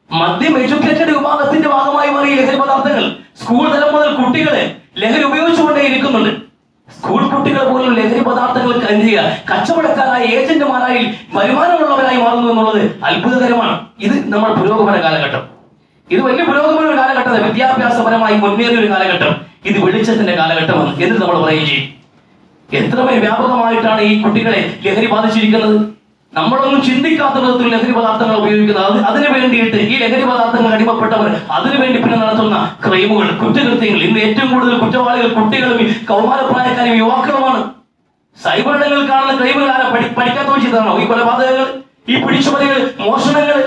മദ്യം എഡ്യൂക്കേറ്റഡ് വിഭാഗത്തിന്റെ ഭാഗമായി മാറിയ ലഹരി പദാർത്ഥങ്ങൾ സ്കൂൾ തലം മുതൽ കുട്ടികളെ ലഹരി ഉപയോഗിച്ചുകൊണ്ടേ ഇരിക്കുന്നുണ്ട്. സ്കൂൾ കുട്ടികൾ പോലും ലഹരി പദാർത്ഥങ്ങൾ കച്ചവടക്കാരായ ഏജന്റുമാരായി വരുമാനമുള്ളവരായി മാറുന്നു എന്നുള്ളത് അത്ഭുതകരമാണ്. ഇത് നമ്മൾ പുരോഗമന കാലഘട്ടം. ഇത് വലിയ പുരോഗമന കാലഘട്ടം, വിദ്യാഭ്യാസപരമായി മുന്നേറിയ ഒരു കാലഘട്ടം. ഇത് വെളിച്ചത്തിന്റെ കാലഘട്ടമാണ് എന്ന് നമ്മൾ പറയുകയും ചെയ്യും. എത്രമേൽ വ്യാപകമായിട്ടാണ് ഈ കുട്ടികളെ ലഹരി ബാധിച്ചിരിക്കുന്നത്. നമ്മളൊന്നും ചിന്തിക്കാത്ത വിധത്തിൽ ലഹരി പദാർത്ഥങ്ങൾ ഉപയോഗിക്കുന്നത്. അതിനു വേണ്ടിയിട്ട് ഈ ലഹരി പദാർത്ഥങ്ങൾ അടിമപ്പെട്ടവർ അതിനുവേണ്ടി പിന്നെ നടത്തുന്ന ക്രൈമുകൾ, കുറ്റകൃത്യങ്ങൾ. ഇന്ന് ഏറ്റവും കൂടുതൽ കുറ്റവാളികൾ കുട്ടികളും കൗമാരപ്രായക്കാരും യുവാക്കളുമാണ്. സൈബർ ഇടങ്ങളിൽ കാണുന്ന ക്രൈമുകൾ ആരാ? പഠിക്കാത്ത ചെയ്തതാണോ? ഈ കൊലപാതകങ്ങൾ, ഈ പിടിച്ചുപറികൾ, മോഷണങ്ങൾ,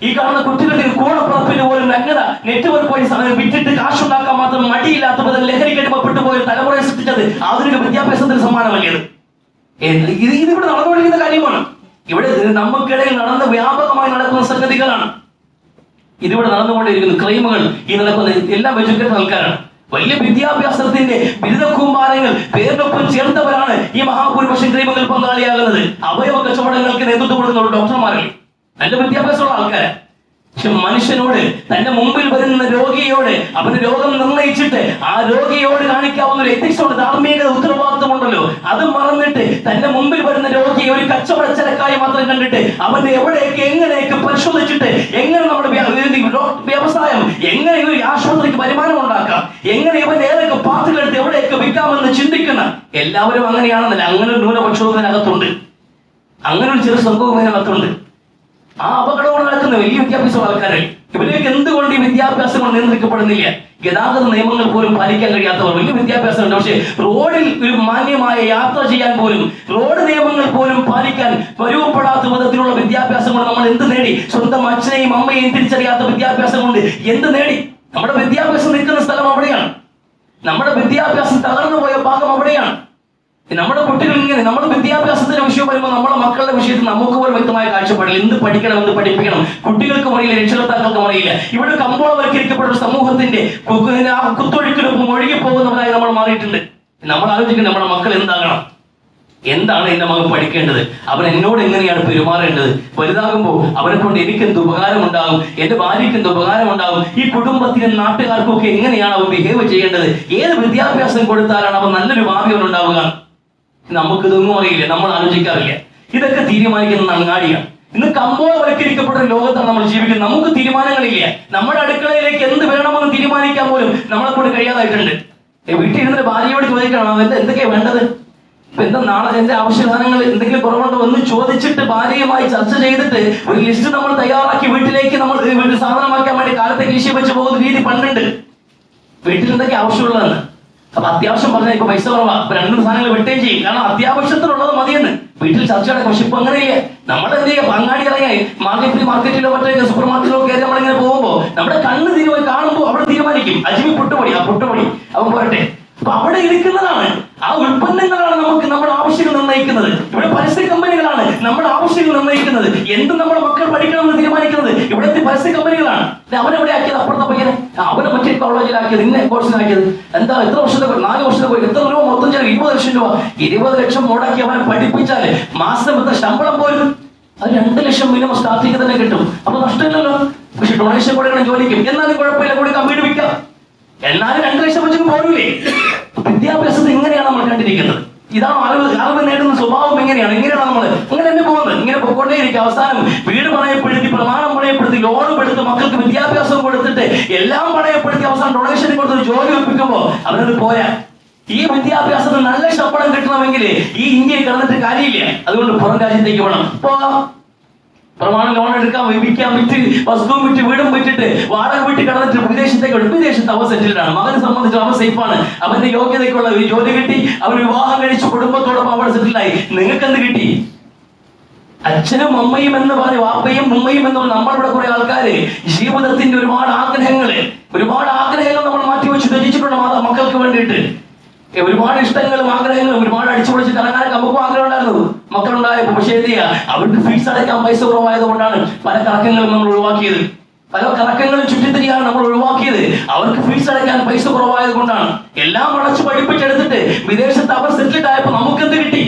ഈ കാണുന്ന കുറ്റകൃത്യങ്ങൾ, കൂടപ്പുറപ്പിന് പോലും നഗ്നത, നെറ്റ്വർക്ക് പോയി വിറ്റിട്ട് കാശുണ്ടാക്കാൻ മാത്രം മടിയില്ലാത്ത വിധം ലഹരിക്ക് അടിമപ്പെട്ടു പോയ തലമുറയെ സൃഷ്ടിച്ചത് ആധുനിക വിദ്യാഭ്യാസത്തിന് സമ്മാനമല്ലേ? ഇതിവിടെ നടന്നുകൊണ്ടിരിക്കുന്ന കാര്യമാണ്. ഇവിടെ നമുക്കിടയിൽ നടന്ന് വ്യാപകമായി നടക്കുന്ന സംഗതികളാണ് ഇതിവിടെ നടന്നുകൊണ്ടിരിക്കുന്നത്. ക്രൈമുകൾ ഈ നടക്കുന്ന എല്ലാം എഡ്യൂക്കേറ്റഡ് ആൾക്കാരാണ്. വലിയ വിദ്യാഭ്യാസത്തിന്റെ ബിരുദക്കൂമ്പാരങ്ങൾ പേരിനൊപ്പം ചേർത്തവരാണ് ഈ മഹാഭൂരിപക്ഷം ക്രൈമുകൾ പങ്കാളിയാകുന്നത്. അവയവ കച്ചവടങ്ങൾക്ക് നേതൃത്വം കൊടുക്കുന്ന ഡോക്ടർമാരല്ലേ, നല്ല വിദ്യാഭ്യാസമുള്ള ആൾക്കാരെ. പക്ഷെ മനുഷ്യനോട്, തന്റെ മുമ്പിൽ വരുന്ന രോഗിയോട് അവന് രോഗം നിർണയിച്ചിട്ട് ആ രോഗിയോട് കാണിക്കാവുന്ന ഒരു എത്തിക്സോട്, ധാർമ്മിക ഉത്തരവാദിത്വം ഉണ്ടല്ലോ, അത് മറന്നിട്ട് തന്റെ മുമ്പിൽ വരുന്ന രോഗിയെ ഒരു കച്ചവടച്ചരക്കായി മാത്രം കണ്ടിട്ട് അവന്റെ എവിടെയൊക്കെ എങ്ങനെയൊക്കെ പരിശോധിച്ചിട്ട് എങ്ങനെ നമ്മുടെ വ്യവസായം, എങ്ങനെ ഒരു ആശുപത്രിക്ക് വരുമാനം ഉണ്ടാക്കാം, എങ്ങനെ ഇവന്റെ ഏതൊക്കെ പാർട്ടുകൾ എടുത്ത് എവിടെയൊക്കെ വിൽക്കാമെന്ന് ചിന്തിക്കുന്ന എല്ലാവരും അങ്ങനെയാണെന്നല്ല. അങ്ങനെ ഒരു ന്യൂനപക്ഷവും ഇതിനകത്തുണ്ട്, അങ്ങനെ ഒരു ചെറു സംഭവം ഇതിനകത്തുണ്ട്. ആ അപകടങ്ങൾ നടക്കുന്ന വലിയ വിദ്യാഭ്യാസമുള്ള ആൾക്കാരെ ഇവരേക്ക് എന്തുകൊണ്ട് ഈ വിദ്യാഭ്യാസം കൊണ്ട് നിയന്ത്രിക്കപ്പെടുന്നില്ല? ഗതാഗത നിയമങ്ങൾ പോലും പാലിക്കാൻ കഴിയാത്തവർ. വലിയ വിദ്യാഭ്യാസമുണ്ട്, പക്ഷേ റോഡിൽ ഒരു മാന്യമായ യാത്ര ചെയ്യാൻ പോലും, റോഡ് നിയമങ്ങൾ പോലും പാലിക്കാൻ പരുവപ്പെടാത്ത വിധത്തിലുള്ള വിദ്യാഭ്യാസം കൊണ്ട് നമ്മൾ എന്ത് നേടി? സ്വന്തം അച്ഛനെയും അമ്മയെയും തിരിച്ചറിയാത്ത വിദ്യാഭ്യാസം കൊണ്ട് എന്ത് നേടി? നമ്മുടെ വിദ്യാഭ്യാസം നിൽക്കുന്ന സ്ഥലം അവിടെയാണ്. നമ്മുടെ വിദ്യാഭ്യാസം തകർന്നു പോയ ഭാഗം അവിടെയാണ്. നമ്മുടെ കുട്ടികൾ ഇങ്ങനെ, നമ്മുടെ വിദ്യാഭ്യാസത്തിന്റെ വിഷയം വരുമ്പോൾ നമ്മുടെ മക്കളുടെ വിഷയത്തിൽ നമുക്ക് പോലും വ്യക്തമായ കാഴ്ചപ്പാടില്ല. എന്ത് പഠിക്കണം, എന്ത് പഠിപ്പിക്കണം, കുട്ടികൾക്കും അറിയില്ല, രക്ഷകർത്താക്കൾക്കും അറിയില്ല. ഇവിടെ കമ്പോളവൽക്കരിക്കപ്പെട്ട സമൂഹത്തിന്റെ കുത്തൊഴുക്കിനൊപ്പം ഒഴുകിപ്പോകുന്നവരായി നമ്മൾ മാറിയിട്ടുണ്ട്. നമ്മൾ ആലോചിക്കുന്നത് നമ്മുടെ മക്കൾ എന്താകണം, എന്താണ് എന്റെ മകൻ പഠിക്കേണ്ടത്, അവൻ എന്നോട് എങ്ങനെയാണ് പെരുമാറേണ്ടത്, വലുതാകുമ്പോൾ അവനെ കൊണ്ട് എനിക്ക് എന്ത് ഉപകാരം ഉണ്ടാകും, എന്റെ ഭാര്യയ്ക്ക് എന്ത് ഉപകാരം ഉണ്ടാകും, ഈ കുടുംബത്തിനും നാട്ടുകാർക്കും ഒക്കെ എങ്ങനെയാണ് അവൻ ബിഹേവ് ചെയ്യേണ്ടത്, ഏത് വിദ്യാഭ്യാസം കൊടുത്താലാണ് അവൻ നല്ലൊരു ഭാവി അവൻ ഉണ്ടാവുക. നമുക്കിതൊന്നും അറിയില്ല, നമ്മൾ ആലോചിക്കാറില്ല. ഇതൊക്കെ തീരുമാനിക്കുന്ന അങ്ങാടിയാണ്. ഇന്ന് കമ്പോളവൽക്കരിക്കപ്പെട്ട ഒരു ലോകത്താണ് നമ്മൾ ജീവിക്കുന്നത്. നമുക്ക് തീരുമാനങ്ങളില്ല. നമ്മുടെ അടുക്കളയിലേക്ക് എന്ത് വേണമെന്ന് തീരുമാനിക്കാൻ പോലും നമ്മളെ കൊണ്ട് കഴിയാതായിട്ടുണ്ട്. വീട്ടിൽ ഇരുന്നിട്ട് ഭാര്യയോട് ചോദിക്കണം എന്തൊക്കെയാ വേണ്ടത്, എന്താ നാളെ എന്റെ ആവശ്യ സാധനങ്ങൾ എന്തെങ്കിലും കുറവുണ്ടോ എന്ന് ചോദിച്ചിട്ട് ഭാര്യയുമായി ചർച്ച ചെയ്തിട്ട് ഒരു ലിസ്റ്റ് നമ്മൾ തയ്യാറാക്കി വീട്ടിലേക്ക് നമ്മൾ സാധനമാക്കാൻ വേണ്ടി കാലത്തെ കൃഷി വെച്ച് പോകുന്ന രീതി പണ്ടുണ്ട്. വീട്ടിൽ എന്തൊക്കെ ആവശ്യമുള്ളതാണ്. അപ്പൊ അത്യാവശ്യം പറഞ്ഞാൽ ഇപ്പൊ പൈസ കുറവാ, ഇപ്പൊ രണ്ടു സാധനങ്ങൾ വിട്ടുകയും ചെയ്യും, കാരണം അത്യാവശ്യത്തിനുള്ളത് മതിയെന്ന് വീട്ടിൽ ചർച്ചയുടെ. പക്ഷെ ഇപ്പൊ അങ്ങനെയില്ലേ. നമ്മൾ എന്ത് ചെയ്യാം, അങ്ങാടി ഇറങ്ങി മാർക്കറ്റിലോ മറ്റേ സൂപ്പർ മാർക്കറ്റിലോ കയറി നമ്മളിങ്ങനെ പോകുമ്പോ നമ്മുടെ കണ്ണ് തിരുവായി കാണുമ്പോൾ അവിടെ തീരുമാനിക്കും അജ്മി പുട്ടുപൊടി, ആ പുട്ടുപൊടി അവൻ പോരട്ടെ. അപ്പൊ അവിടെ ഇരിക്കുന്നതാണ്, ആ ഉൽപ്പന്നങ്ങളാണ് നമുക്ക് നമ്മുടെ ആവശ്യങ്ങൾ നിർണ്ണയിക്കുന്നത്. ഇവിടെ പരസ്യ കമ്പനികളാണ് നമ്മുടെ ആവശ്യങ്ങൾ നിർണ്ണയിക്കുന്നത്. എന്ത് നമ്മുടെ മക്കൾ പഠിക്കണമെന്ന് തീരുമാനിക്കുന്നത് ഇവിടുത്തെ പരസ്യ കമ്പനികളാണ്. അവനെവിടെ ആക്കിയത്, അപ്പുറത്തെ പയ്യനെ അവനെ മറ്റേ കോളേജിലാക്കിയത്, ഇന്ന കോഴ്സിലാക്കിയത്. എന്താ എത്ര വർഷത്തെ 4 വർഷത്തെ പോയി എത്ര രൂപ മൊത്തം ചെലവ്? 20 ലക്ഷം രൂപ. 20 ലക്ഷം മുടക്കി അവനെ പഠിപ്പിച്ചാല് മാസം എത്ര ശമ്പളം പോലും അത് 2 ലക്ഷം മിനിമം സ്റ്റാർട്ടിങ് തന്നെ കിട്ടും. അപ്പൊ നഷ്ടമില്ലല്ലോ. പക്ഷെ ഡൊണേഷൻ കൊടുക്കണം ജോലിക്കും, എന്നാലും കുഴപ്പമില്ല, കൊടുക്കാം, വീട് വിൽക്കാം. എന്നാലും 2 ലക്ഷം വെച്ചെങ്കിൽ പോരൂലേ? വിദ്യാഭ്യാസത്തെ ഇങ്ങനെയാണ് നമ്മൾ കണ്ടിരിക്കുന്നത്. ഇതാണ് അറിവ് നേടുന്ന സ്വഭാവം. എങ്ങനെയാണ് നമ്മൾ അങ്ങനെ തന്നെ പോകുന്നത്. ഇങ്ങനെ പോയിക്കൊണ്ടേയിരിക്കും. അവസാനം വീട് പണയപ്പെടുത്തി, പ്രമാണം പണയപ്പെടുത്തി, ലോൺ എടുത്ത്, മക്കൾക്ക് വിദ്യാഭ്യാസം കൊടുത്തിട്ട് എല്ലാം പണയപ്പെടുത്തി അവസാനം ഡൊണേഷൻ കൊടുത്ത് ജോലി ഒപ്പിക്കുമ്പോ അവരത് പോരാ. ഈ വിദ്യാഭ്യാസത്തിന് നല്ല ശമ്പളം കിട്ടണമെങ്കിൽ ഈ ഇന്ത്യയിൽ കിടന്നിട്ട് കാര്യമില്ല. അതുകൊണ്ട് പുറം രാജ്യത്തേക്ക് വേണം പോകാം. പ്രമാണം ലോൺ എടുക്കാം, വിൽക്കാം, വിറ്റ് വസ്തുവും വിറ്റ് വീടും വിറ്റിട്ട് വാടക വീട്ടിൽ കിടന്നിട്ട് വിദേശത്തേക്ക് വിദേശത്ത് അവൻ സെറ്റിൽഡ് ആണ്. മകനെ സംബന്ധിച്ച് അവൻ സേഫാണ്. അവന്റെ യോഗ്യതയ്ക്കുള്ള ഒരു ജോലി കിട്ടി, അവൻ വിവാഹം കഴിച്ച് കുടുംബത്തോടൊപ്പം അവിടെ സെറ്റിൽഡായി. നിങ്ങൾക്ക് എന്ത് കിട്ടി? അച്ഛനും അമ്മയും എന്ന് പറഞ്ഞ്, വാപ്പയും ഉമ്മയും എന്ന് പറഞ്ഞ് നമ്മളിവിടെ കുറെ ആൾക്കാര് ജീവിതത്തിന്റെ ഒരുപാട് ആഗ്രഹങ്ങൾ നമ്മൾ മാറ്റിവെച്ച് ത്യജിച്ചിട്ടുണ്ട് മക്കൾക്ക് വേണ്ടിയിട്ട്. ഒരുപാട് ഇഷ്ടങ്ങളും ആഗ്രഹങ്ങളും ഒരുപാട് അടിച്ചുപൊളിച്ച് കറങ്ങാനൊക്കെ നമുക്കും ആഗ്രഹം ഉണ്ടായിരുന്നു മക്കളുണ്ടായപ്പോ. പക്ഷേ എന്ത് ചെയ്യാ, അവർക്ക് ഫീസ് അടയ്ക്കാൻ പൈസ കുറവായത് കൊണ്ടാണ് പല കറക്കങ്ങളും നമ്മൾ ഒഴിവാക്കിയത്. പല കറക്കങ്ങളും ചുറ്റിത്തിരിയാണ് നമ്മൾ ഒഴിവാക്കിയത്. അവർക്ക് ഫീസ് അടയ്ക്കാൻ പൈസ കുറവായത് കൊണ്ടാണ്. എല്ലാം അടച്ച് പഠിപ്പിച്ചെടുത്തിട്ട് വിദേശത്ത് അവർ സെറ്റിൽഡ് ആയപ്പോ നമുക്കെന്ത് കിട്ടി?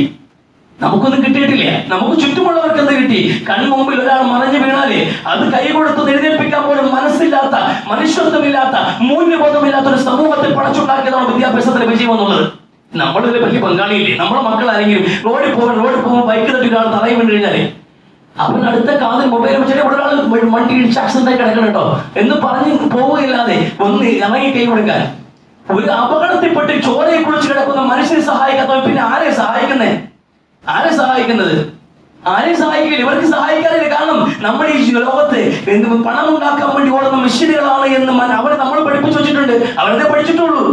നമുക്കൊന്നും കിട്ടിയിട്ടില്ല. നമുക്ക് ചുറ്റുമുള്ളവർക്ക് എന്ത് കിട്ടി? കൺമുമ്പിൽ ഒരാൾ മറിഞ്ഞു വീണാലേ അത് കൈ കൊടുത്ത് എഴുന്നേൽപ്പിക്കാൻ പോലും മനസ്സില്ലാത്ത, മനുഷ്യത്വമില്ലാത്ത, മൂല്യബോധമില്ലാത്ത ഒരു സമൂഹത്തിൽ പടച്ചുണ്ടാക്കിയതാണ് വിദ്യാഭ്യാസത്തിന്റെ വിജയം എന്നുള്ളത്. നമ്മളൊരു വലിയ പങ്കാളിയില്ലേ? നമ്മുടെ മക്കൾ ആരെങ്കിലും റോഡിൽ പോകുമ്പോൾ ബൈക്ക് തട്ടി ഒരാൾ തറയിൽ വീണ് കഴിഞ്ഞാലേ അവൻ അടുത്ത കാതിൽ മൊബൈൽ വെച്ചിട്ട് ഒരാൾ വണ്ടി ഇടിച്ച് ആക്സിഡന്റ് ആയി കിടക്കണം കേട്ടോ എന്ന് പറഞ്ഞ് പോവുകയില്ലാതെ ഒന്ന് ഇറങ്ങി കൈ കൊടുക്കാൻ. ഒരു അപകടത്തിൽപ്പെട്ട് ചോരയെ കുളിച്ച് കിടക്കുന്ന മനുഷ്യനെ സഹായിക്കാത്തവൻ പിന്നെ ആരെ സഹായിക്കുന്നത്? ആരെ സഹായിക്കില്ല. ഇവർക്ക് സഹായിക്കാറില്ല. കാരണം നമ്മുടെ ഈ ലോകത്ത് പണം ഉണ്ടാക്കാൻ വേണ്ടി ഓടുന്ന മെഷീനുകളാണ് എന്ന് അവരെ നമ്മൾ പഠിപ്പിച്ചു വെച്ചിട്ടുണ്ട്. അവരതേ പഠിച്ചിട്ടുള്ളൂ.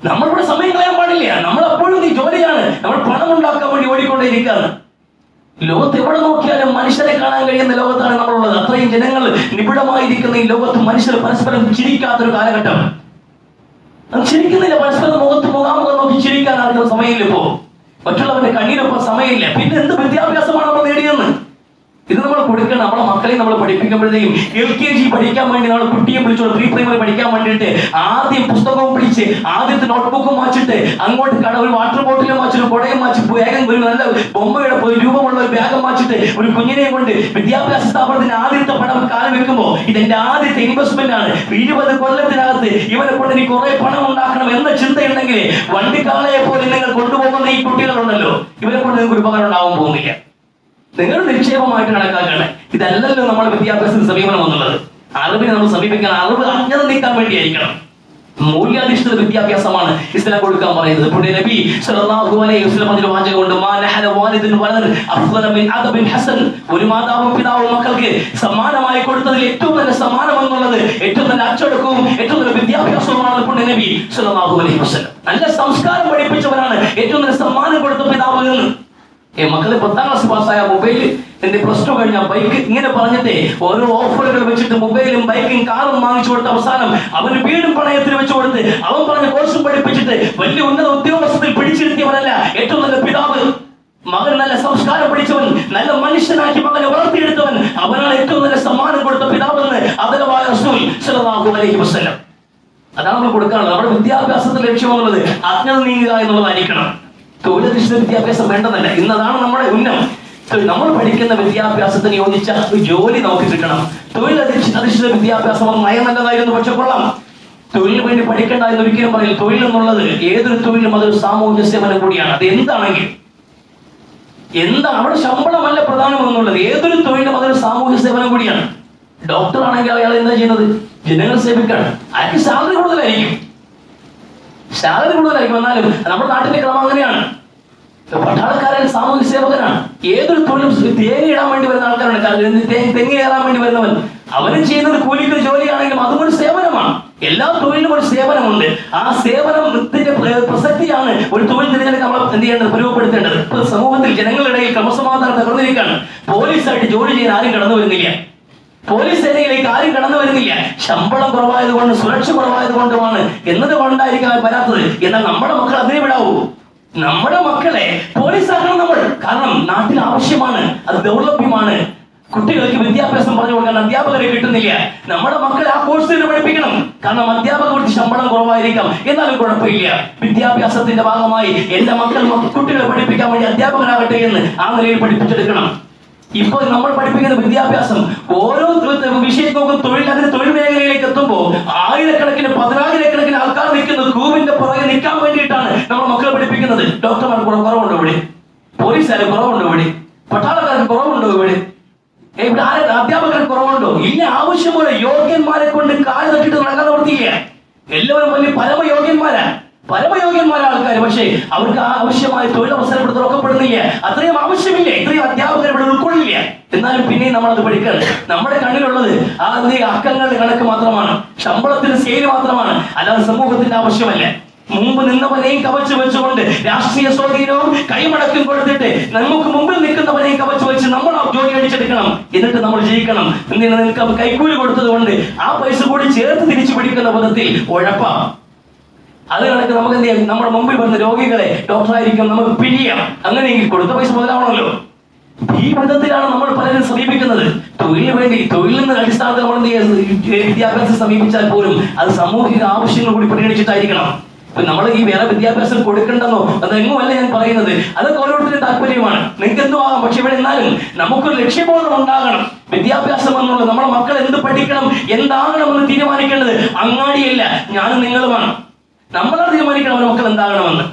നമ്മളിവിടെ സമയം കളയാൻ പാടില്ല. നമ്മൾ അപ്പോഴും ഈ ജോലിയാണ്. നമ്മൾ പണം ഉണ്ടാക്കാൻ വേണ്ടി ഓടിക്കൊണ്ടേയിരിക്കുകയാണ്. ലോകത്ത് എവിടെ നോക്കിയാലും മനുഷ്യരെ കാണാൻ കഴിയുന്ന ലോകത്താണ് നമ്മളുള്ളത്. അത്രയും ജനങ്ങൾ നിബിഡമായിരിക്കുന്ന ഈ ലോകത്ത് മനുഷ്യർ പരസ്പരം ചിരിക്കാത്തൊരു കാലഘട്ടം. ചിരിക്കുന്നില്ല. പരസ്പരം മുഖാമുഖം നോക്കി ചിരിക്കാൻ ആർക്കും സമയമില്ല. ഇപ്പോ മറ്റുള്ളവരുടെ കണ്ണീരൊപ്പം സമയമില്ല. പിന്നെ എന്ത് വിദ്യാഭ്യാസമാണ് നമ്മൾ നേടിയെന്ന്? ഇത് നമ്മൾ കൊടുക്കണം. നമ്മളെ മക്കളെ നമ്മൾ പഠിപ്പിക്കുമ്പോഴത്തേക്കും LKG പഠിക്കാൻ വേണ്ടി നമ്മൾ കുട്ടിയെ വിളിച്ചോളൂ. പ്രീ പ്രൈമറി പഠിക്കാൻ വേണ്ടിയിട്ട് ആദ്യം പുസ്തകവും പിടിച്ച് ആദ്യത്തെ നോട്ട്ബുക്കും വായിച്ചിട്ട് അങ്ങോട്ട് ഒരു വാട്ടർ ബോട്ടിലും വായിച്ചിട്ട് കുടയും വായിച്ച് വേഗം ഒരു നല്ല ബൊമ്മയുടെ രൂപമുള്ള ഒരു ബാഗം വായിച്ചിട്ട് ഒരു കുഞ്ഞിനെയും കൊണ്ട് വിദ്യാഭ്യാസ സ്ഥാപനത്തിന് ആദ്യത്തെ പണം കാലം വെക്കുമ്പോൾ ഇതെന്റെ ആദ്യത്തെ ഇൻവെസ്റ്റ്മെന്റ് ആണ്. 20 കൊല്ലത്തിനകത്ത് ഇവനെ കൊണ്ട് എനിക്ക് കുറെ പണം ഉണ്ടാക്കണം എന്ന ചിന്തയുണ്ടെങ്കിൽ വണ്ടിക്കാളയെ പോലെ നിങ്ങൾ കൊണ്ടുപോകുന്ന ഈ കുട്ടികളുണ്ടല്ലോ, ഇവരെ കൊണ്ട് നിങ്ങൾക്ക് ഒരു ഉപകാരം ഉണ്ടാവാൻ പോകുന്നില്ല. നിങ്ങൾ നിക്ഷേപമായിട്ട് കണക്കാക്കണേ. ഇതല്ലല്ലോ നമ്മുടെ വിദ്യാഭ്യാസത്തിന് സമീപനം എന്നുള്ളത്. അറിവിനെ നമ്മൾ സമീപിക്കാൻ അറിവ് അജ്ഞത നീക്കാൻ വേണ്ടിയായിരിക്കണം. മൂല്യാധിഷ്ഠിത വിദ്യാഭ്യാസമാണ് ഇസ്ലാം കൊടുക്കാൻ പറയുന്നത്. പുണ്യ നബി സല്ലല്ലാഹു അലൈഹി വസല്ലം അതിൽ വാചകമുണ്ട്, മാ നഹല വാലിദുൻ വലദൻ അഫ്ളല മിൻ അദബിൻ ഹസൻ. ഒരു മാതാവും പിതാവും മക്കൾക്ക് സമ്മാനമായി കൊടുത്തതിൽ ഏറ്റവും നല്ല സമ്മാനം എന്നുള്ളത് ഏറ്റവും നല്ല അച്ചടക്കവും ഏറ്റവും നല്ല വിദ്യാഭ്യാസവുമാണ് പുണ്യ നബി സല്ലല്ലാഹു അലൈഹി വസല്ലം. നല്ല സംസ്കാരം പഠിപ്പിച്ചവരാണ് ഏറ്റവും നല്ല സമ്മാനം കൊടുത്ത പിതാവ് എന്ന്. മക്കളെ 10ാം ക്ലാസ് പാസ്സായ മൊബൈൽ, എന്റെ +2 കഴിഞ്ഞ ബൈക്ക്, ഇങ്ങനെ പറഞ്ഞിട്ട് ഓരോ ഓഫറുകൾ വെച്ചിട്ട് മൊബൈലും ബൈക്കും കാറും വാങ്ങിച്ചു കൊടുത്ത് അവസാനം അവന് വീടും പണയത്തിൽ വെച്ചു കൊടുത്ത് അവൻ പറഞ്ഞ കോഴ്സും പഠിപ്പിച്ചിട്ട് വലിയ ഉന്നത ഉദ്യോഗസ്ഥത്തിൽ പിടിച്ചിരുത്തിയവരല്ല ഏറ്റവും നല്ല പിതാവ്. മകൻ നല്ല സംസ്കാരം പഠിച്ചവൻ, നല്ല മനുഷ്യനാക്കി മകനെ വളർത്തിയെടുത്തവൻ, അവനാണ് ഏറ്റവും നല്ല സമ്മാനം കൊടുത്ത പിതാവെന്ന് ആദരവായ റസൂൽ സല്ലല്ലാഹു അലൈഹി വസല്ലം. അതാണ് നമ്മൾ കൊടുക്കാനുള്ളത്. നമ്മുടെ വിദ്യാഭ്യാസത്തിന്റെ ലക്ഷ്യമെന്നുള്ളത് അജ്ഞത നീങ്ങുക എന്നുള്ളതായിരിക്കണം. തൊഴിലധിഷ്ഠിത വിദ്യാഭ്യാസം വേണ്ടതല്ല. ഇന്നതാണ് നമ്മുടെ ഉന്നം. നമ്മൾ പഠിക്കുന്ന വിദ്യാഭ്യാസത്തിന് യോജിച്ച ജോലി നമുക്ക് കിട്ടണം. തൊഴിലധിഷ്ഠിത വിദ്യാഭ്യാസം നയം നല്ലതായിരുന്നു, പക്ഷെ കൊള്ളാം. തൊഴിലിന് വേണ്ടി പഠിക്കേണ്ട എന്ന് ഒരിക്കലും പറയില്ല. തൊഴിൽ എന്നുള്ളത് ഏതൊരു തൊഴിലും അതൊരു സാമൂഹ്യ സേവനം കൂടിയാണ്. അത് എന്താണെങ്കിൽ അവിടെ ശമ്പളമല്ല പ്രധാനമെന്നുള്ളത്. ഏതൊരു തൊഴിലും അതൊരു സാമൂഹ്യ സേവനം കൂടിയാണ്. ഡോക്ടർ ആണെങ്കിൽ അയാൾ എന്താ ചെയ്യുന്നത്? ജനങ്ങൾ സേവിക്കാണ്. അയാൾക്ക് സാലറി കൂടുതലായിരിക്കും. എന്നാലും നമ്മുടെ നാട്ടിലെ ക്രമം അങ്ങനെയാണ്. പട്ടാളക്കാരൻ സാമൂഹ്യ സേവകനാണ്. ഏതൊരു തൊഴിലും തേങ്ങ ഇടാൻ വേണ്ടി വരുന്ന ആൾക്കാരുണ്ട്. തെങ്ങ് കയറാൻ വേണ്ടി വരുന്നവൻ അവനും ചെയ്യുന്നത് കൂലിക്ക് ജോലിയാണെങ്കിലും അതും ഒരു സേവനമാണ്. എല്ലാ തൊഴിലും ഒരു സേവനമുണ്ട്. ആ സേവനത്തിന്റെ പ്രസക്തിയാണ് ഒരു തൊഴിൽ തിരഞ്ഞെടുക്കാൻ നമ്മൾ എന്ത് ചെയ്യേണ്ടത്? രൂപപ്പെടുത്തേണ്ടത്. ഇപ്പൊ സമൂഹത്തിൽ ജനങ്ങളിടയിൽ ക്രമസമാധാനം തകർന്നിരിക്കുകയാണ്. പോലീസായിട്ട് ജോലി ചെയ്യാൻ ആരും കടന്നു വരുന്നില്ല. പോലീസ് സേനയിലേക്ക് ആരും കടന്നു വരുന്നില്ല. ശമ്പളം കുറവായതുകൊണ്ട്, സുരക്ഷ കുറവായതുകൊണ്ടുമാണ് എന്നതുകൊണ്ടായിരിക്കും വരാത്തത്. എന്നാൽ നമ്മുടെ മക്കൾ അതിനെ വിടാവൂ. നമ്മുടെ മക്കളെ പോലീസാക്കണം നമ്മൾ. കാരണം നാട്ടിൽ ആവശ്യമാണ്, അത് ദൗർലഭ്യമാണ്. കുട്ടികൾക്ക് വിദ്യാഭ്യാസം പറഞ്ഞു കൊടുക്കാൻ അധ്യാപകരെ കിട്ടുന്നില്ല. നമ്മുടെ മക്കളെ ആ കോഴ്സിൽ പഠിപ്പിക്കണം. കാരണം അധ്യാപകർക്ക് ശമ്പളം കുറവായിരിക്കാം, എന്നാലും കുഴപ്പമില്ല. വിദ്യാഭ്യാസത്തിന്റെ ഭാഗമായി എല്ലാ മക്കളും കുട്ടികളെ പഠിപ്പിക്കാൻ വേണ്ടി അധ്യാപകരാകട്ടെ എന്ന് ആ നിലയിൽ പഠിപ്പിച്ചെടുക്കണം. ഇപ്പോൾ നമ്മൾ പഠിപ്പിക്കുന്ന വിദ്യാഭ്യാസം ഓരോ വിഷയം നോക്കും. തൊഴിൽ മേഖലയിലേക്ക് എത്തുമ്പോൾ 1000 കണക്കിന് 10000 കണക്കിന് ആൾക്കാർ നിൽക്കുന്നു. ക്യൂവിന്റെ പുറകെ നിൽക്കാൻ വേണ്ടി ചോദിക്കുന്നത്, ഡോക്ടർമാർക്ക് കുറവുണ്ടോ ഇവിടെ? പോലീസുകാർക്ക് കുറവുണ്ടോ ഇവിടെ? പട്ടാളക്കാർക്ക് കുറവുണ്ടോ ഇവിടെ? ഇവിടെ അധ്യാപകർക്ക് കുറവുണ്ടോ? ഇല്ല. ആവശ്യം പോലെ യോഗ്യന്മാരെ കൊണ്ട് കാല് തട്ടിട്ട് നടക്കാൻ നിവർത്തിയില്ല. എല്ലാവരും വലിയ പരമയോഗ്യന്മാരായ ആൾക്കാർ. പക്ഷേ അവർക്ക് ആവശ്യമായ തൊഴിലവസരം ഇവിടെ തുറക്കപ്പെടുന്നില്ല. അത്രയും ആവശ്യമില്ല. ഇത്രയും അധ്യാപകർ ഇവിടെ ഉൾക്കൊള്ളില്ല. എന്നാലും പിന്നെയും നമ്മൾ അത് പഠിക്കണം. നമ്മുടെ കണ്ണിലുള്ളത് ആ അക്കങ്ങളുടെ കണക്ക് മാത്രമാണ്, ശമ്പളത്തിന്റെ സ്കെയില് മാത്രമാണ്. അല്ലാതെ സമൂഹത്തിന്റെ ആവശ്യമല്ല. മുമ്പ് നിന്നവനെയും കവച്ചു വെച്ചുകൊണ്ട് രാഷ്ട്രീയ സ്വാധീനവും കൈമടക്കും കൊടുത്തിട്ട് നമുക്ക് മുമ്പിൽ നിൽക്കുന്നവനെയും കവച്ചു വെച്ച് നമ്മൾ ആ ജോലി അടിച്ചെടുക്കണം. എന്നിട്ട് നമ്മൾ ജയിക്കണം. എന്തിനാ? നിനക്ക് കൈക്കൂലി കൊടുത്തത് കൊണ്ട് ആ പൈസ കൂടി ചേർത്ത് തിരിച്ചു പിടിക്കുന്ന പദത്തിൽ ഉഴപ്പാം. അത് കണക്ക് നമുക്ക് എന്ത് ചെയ്യാം? നമ്മുടെ മുമ്പിൽ വരുന്ന രോഗികളെ ഡോക്ടറായിരിക്കും നമുക്ക് പിഴിയാം. അങ്ങനെയെങ്കിൽ കൊടുത്ത പൈസ മുതലാവണമല്ലോ. ഈ വിധത്തിലാണ് നമ്മൾ പലരും സമീപിക്കുന്നത്. തൊഴിലിന് വേണ്ടി, തൊഴിലിന് അടിസ്ഥാനത്തിൽ നമ്മൾ വിദ്യാഭ്യാസം സമീപിച്ചാൽ പോലും അത് സാമൂഹിക ആവശ്യങ്ങൾ കൂടി പരിഗണിച്ചിട്ടായിരിക്കണം. നമ്മൾ ഈ വേറെ വിദ്യാഭ്യാസം കൊടുക്കണ്ടെന്നോ അതെങ്ങുമല്ല ഞാൻ പറയുന്നത്. അതൊക്കെ ഓരോരുത്തരുടെ താല്പര്യമാണ്. നിങ്ങൾക്ക് എന്തോ ആകാം. പക്ഷെ ഇവിടെ എന്നാലും നമുക്കൊരു ലക്ഷ്യബോധം ഉണ്ടാകണം. വിദ്യാഭ്യാസം എന്നുള്ളത് നമ്മുടെ മക്കൾ എന്ത് പഠിക്കണം, എന്താകണമെന്ന് തീരുമാനിക്കേണ്ടത് അങ്ങാടിയല്ല, ഞാനും നിങ്ങളുമാണ്. നമ്മളാണ് തീരുമാനിക്കണം അവരുടെ മക്കൾ എന്താകണമെന്ന്.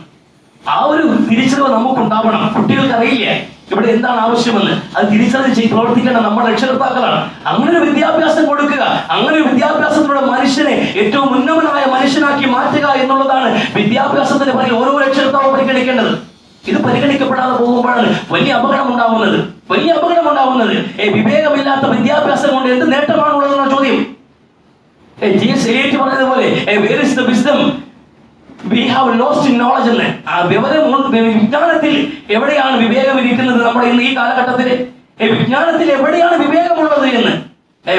ആ ഒരു തിരിച്ചറിവ് നമുക്കുണ്ടാവണം. കുട്ടികൾക്ക് അറിയില്ല ഇവിടെ എന്താണ് ആവശ്യമെന്ന്. അത് തിരിച്ചറിവ് പ്രവർത്തിക്കേണ്ട നമ്മുടെ രക്ഷകർത്താക്കളാണ്. അങ്ങനെ ഒരു വിദ്യാഭ്യാസം കൊടുക്കുക, അങ്ങനെ ഒരു വിദ്യാഭ്യാസത്തിലൂടെ മനുഷ്യനെ ഏറ്റവും ഉന്നതനായ മനുഷ്യനാക്കി മാറ്റുക എന്നുള്ളതാണ് വിദ്യാഭ്യാസത്തിന്റെ പറയും ഓരോ രക്ഷകർത്താവും പരിഗണിക്കേണ്ടത്. ഇത് പരിഗണിക്കപ്പെടാതെ പോകുമ്പോഴാണ് വലിയ അപകടം ഉണ്ടാവുന്നത്. വിവേകമില്ലാത്ത വിദ്യാഭ്യാസം കൊണ്ട് എന്ത് നേട്ടമാണുള്ളതെന്ന ചോദ്യം. T.S. Eliot പറഞ്ഞതുപോലെ where is the wisdom we have lost in knowledge എന്ന്. ആ വിജ്ഞാനത്തിൽ എവിടെയാണ് വിവേകം ഇരിക്കുന്നത്? നമ്മുടെ ഇന്ന് ഈ കാലഘട്ടത്തിൽ വിജ്ഞാനത്തിൽ എവിടെയാണ് വിവേകമുള്ളത് എന്ന്.